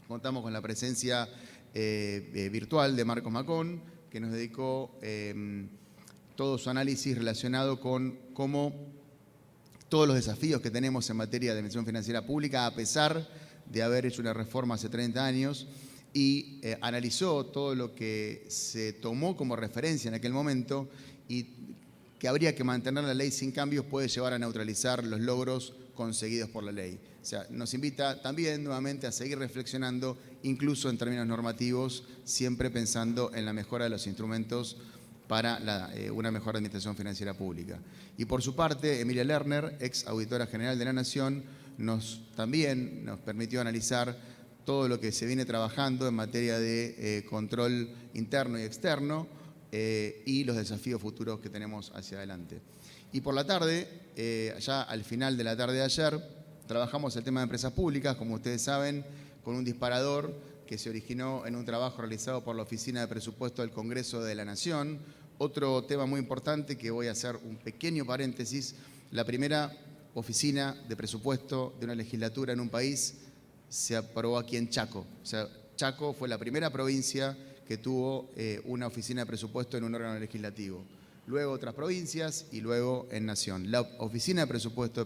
Contamos con la presencia virtual de Marcos Macón, que nos dedicó todo su análisis relacionado con cómo todos los desafíos que tenemos en materia de Administración Financiera Pública, a pesar de haber hecho una reforma hace 30 años, y analizó todo lo que se tomó como referencia en aquel momento y que habría que mantener la ley sin cambios puede llevar a neutralizar los logros conseguidos por la ley. O sea, nos invita también nuevamente a seguir reflexionando, incluso en términos normativos, siempre pensando en la mejora de los instrumentos para una mejor administración financiera pública. Y por su parte, Emilia Lerner, ex auditora general de la Nación, también nos permitió analizar todo lo que se viene trabajando en materia de control interno y externo, y los desafíos futuros que tenemos hacia adelante. Y por la tarde, ya al final de la tarde de ayer, trabajamos el tema de empresas públicas, como ustedes saben, con un disparador que se originó en un trabajo realizado por la Oficina de Presupuesto del Congreso de la Nación. Otro tema muy importante, que voy a hacer un pequeño paréntesis: la primera oficina de presupuesto de una legislatura en un país se aprobó aquí en Chaco. O sea, Chaco fue la primera provincia que tuvo una oficina de presupuesto en un órgano legislativo. Luego otras provincias y luego en Nación. La oficina de presupuesto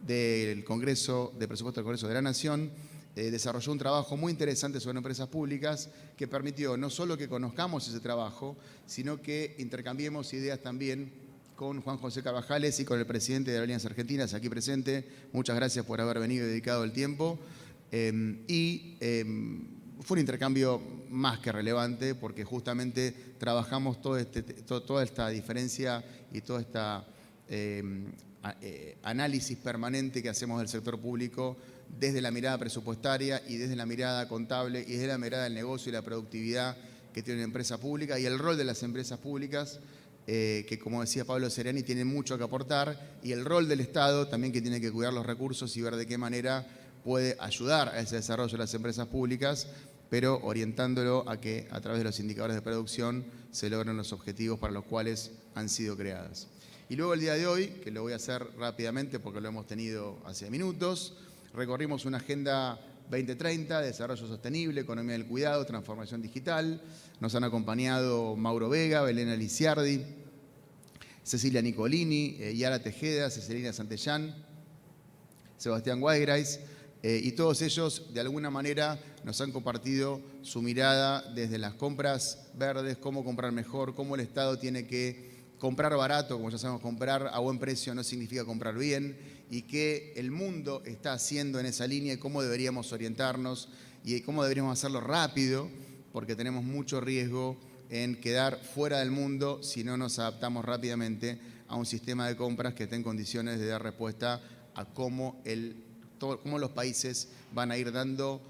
del Congreso de la Nación desarrolló un trabajo muy interesante sobre empresas públicas que permitió no solo que conozcamos ese trabajo, sino que intercambiemos ideas también con Juan José Carvajales y con el presidente de Aerolíneas Argentinas, aquí presente. Muchas gracias por haber venido y dedicado el tiempo. Fue un intercambio más que relevante, porque justamente trabajamos toda esta diferencia y todo este análisis permanente que hacemos del sector público desde la mirada presupuestaria y desde la mirada contable y desde la mirada del negocio y la productividad que tiene una empresa pública, y el rol de las empresas públicas, que, como decía Pablo Seriani, tienen mucho que aportar, y el rol del Estado también, que tiene que cuidar los recursos y ver de qué manera puede ayudar a ese desarrollo de las empresas públicas, pero orientándolo a que a través de los indicadores de producción se logren los objetivos para los cuales han sido creadas. Y luego el día de hoy, que lo voy a hacer rápidamente porque lo hemos tenido hace minutos, recorrimos una agenda 2030, desarrollo sostenible, economía del cuidado, transformación digital. Nos han acompañado Mauro Vega, Belén Liciardi, Cecilia Nicolini, Yara Tejeda, Cecilina Santellán, Sebastián Weigreis, y todos ellos de alguna manera nos han compartido su mirada desde las compras verdes, cómo comprar mejor, cómo el Estado tiene que comprar barato, como ya sabemos, comprar a buen precio no significa comprar bien, y qué el mundo está haciendo en esa línea y cómo deberíamos orientarnos y cómo deberíamos hacerlo rápido, porque tenemos mucho riesgo en quedar fuera del mundo si no nos adaptamos rápidamente a un sistema de compras que esté en condiciones de dar respuesta a cómo los países van a ir dando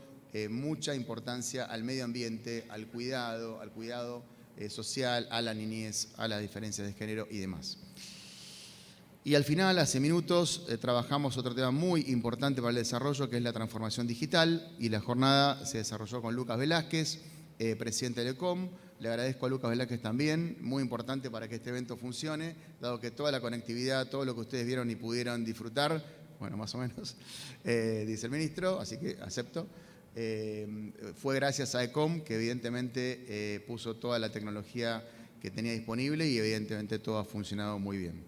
mucha importancia al medio ambiente, al cuidado social, a la niñez, a las diferencias de género y demás. Y al final, hace minutos, trabajamos otro tema muy importante para el desarrollo, que es la transformación digital, y la jornada se desarrolló con Lucas Velázquez, presidente de ECOM. Le agradezco a Lucas Velázquez también, muy importante para que este evento funcione, dado que toda la conectividad, todo lo que ustedes vieron y pudieron disfrutar, bueno, más o menos, dice el ministro, así que acepto. Fue gracias a ECOM, que evidentemente puso toda la tecnología que tenía disponible, y evidentemente todo ha funcionado muy bien.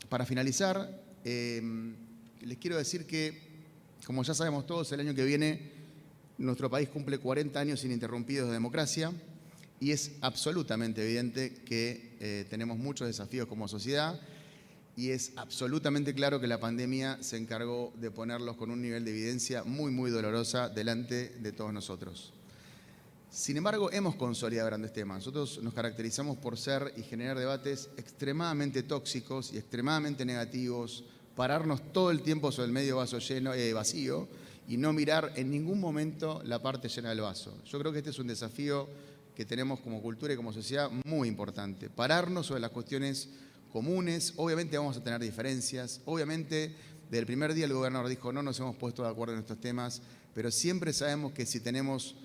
Para finalizar, les quiero decir que, como ya sabemos todos, el año que viene nuestro país cumple 40 años ininterrumpidos de democracia, y es absolutamente evidente que tenemos muchos desafíos como sociedad, y es absolutamente claro que la pandemia se encargó de ponerlos con un nivel de evidencia muy, muy dolorosa delante de todos nosotros. Sin embargo, hemos consolidado grandes temas. Nosotros nos caracterizamos por ser y generar debates extremadamente tóxicos y extremadamente negativos, pararnos todo el tiempo sobre el medio vacío y no mirar en ningún momento la parte llena del vaso. Yo creo que este es un desafío que tenemos como cultura y como sociedad muy importante. Pararnos sobre las cuestiones comunes. Obviamente vamos a tener diferencias. Obviamente, desde el primer día el gobernador dijo no nos hemos puesto de acuerdo en estos temas, pero siempre sabemos que si tenemos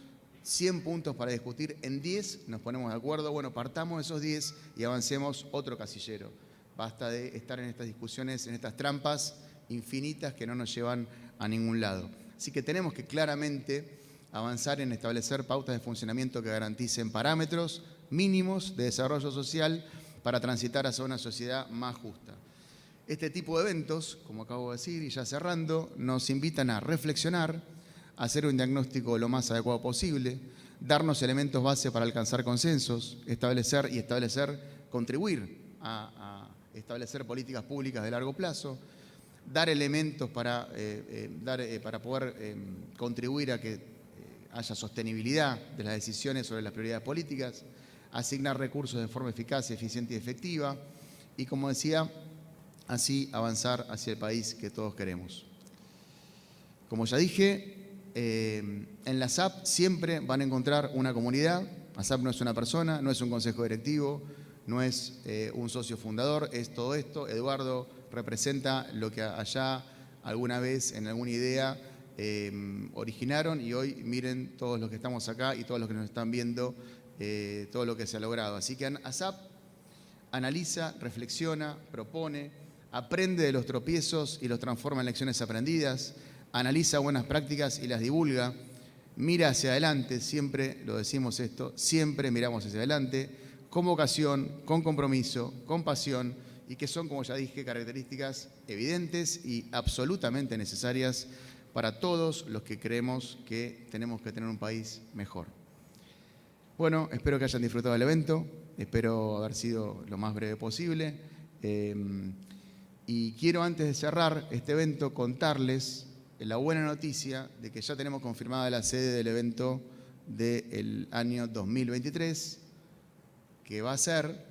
100 puntos para discutir, en 10 nos ponemos de acuerdo. Bueno, partamos de esos 10 y avancemos otro casillero. Basta de estar en estas discusiones, en estas trampas infinitas que no nos llevan a ningún lado. Así que tenemos que claramente avanzar en establecer pautas de funcionamiento que garanticen parámetros mínimos de desarrollo social para transitar hacia una sociedad más justa. Este tipo de eventos, como acabo de decir y ya cerrando, nos invitan a reflexionar, a hacer un diagnóstico lo más adecuado posible, darnos elementos base para alcanzar consensos, contribuir a establecer políticas públicas de largo plazo, dar elementos para poder contribuir a que haya sostenibilidad de las decisiones sobre las prioridades políticas, asignar recursos de forma eficaz, eficiente y efectiva, y como decía, así avanzar hacia el país que todos queremos. Como ya dije, en la ASAP siempre van a encontrar una comunidad. ASAP no es una persona, no es un consejo directivo, no es un socio fundador, es todo esto. Eduardo representa lo que allá alguna vez en alguna idea originaron, y hoy miren todos los que estamos acá y todos los que nos están viendo, todo lo que se ha logrado. Así que ASAP analiza, reflexiona, propone, aprende de los tropiezos y los transforma en lecciones aprendidas, analiza buenas prácticas y las divulga, mira hacia adelante, siempre lo decimos esto, siempre miramos hacia adelante, con vocación, con compromiso, con pasión, y que son, como ya dije, características evidentes y absolutamente necesarias para todos los que creemos que tenemos que tener un país mejor. Bueno, espero que hayan disfrutado del evento, espero haber sido lo más breve posible, y quiero, antes de cerrar este evento, contarles la buena noticia de que ya tenemos confirmada la sede del evento del año 2023, que va a ser,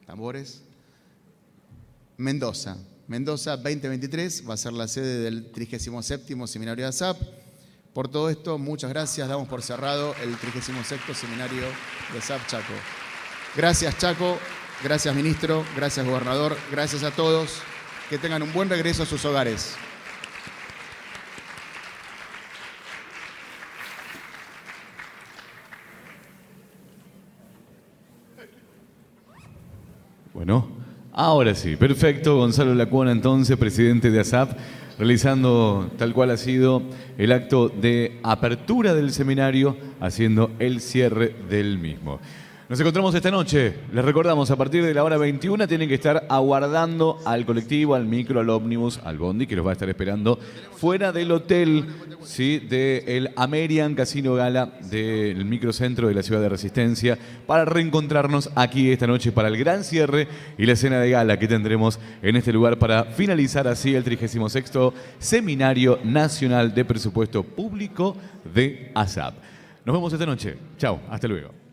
tambores, Mendoza. Mendoza 2023 va a ser la sede del 37º Seminario de ASAP. Por todo esto, muchas gracias. Damos por cerrado el 37º Seminario de ASAP Chaco. Gracias, Chaco. Gracias, ministro. Gracias, gobernador. Gracias a todos. Que tengan un buen regreso a sus hogares. Bueno, ahora sí, perfecto. Gonzalo Lacuona, entonces, presidente de ASAP, realizando tal cual ha sido el acto de apertura del seminario, haciendo el cierre del mismo. Nos encontramos esta noche. Les recordamos, a partir de la hora 21 tienen que estar aguardando al colectivo, al micro, al ómnibus, al bondi, que los va a estar esperando fuera del hotel, ¿sí?, del American Casino Gala del microcentro de la ciudad de Resistencia, para reencontrarnos aquí esta noche para el gran cierre y la cena de gala que tendremos en este lugar para finalizar así el 36º Seminario Nacional de Presupuesto Público de ASAP. Nos vemos esta noche. Chao, hasta luego.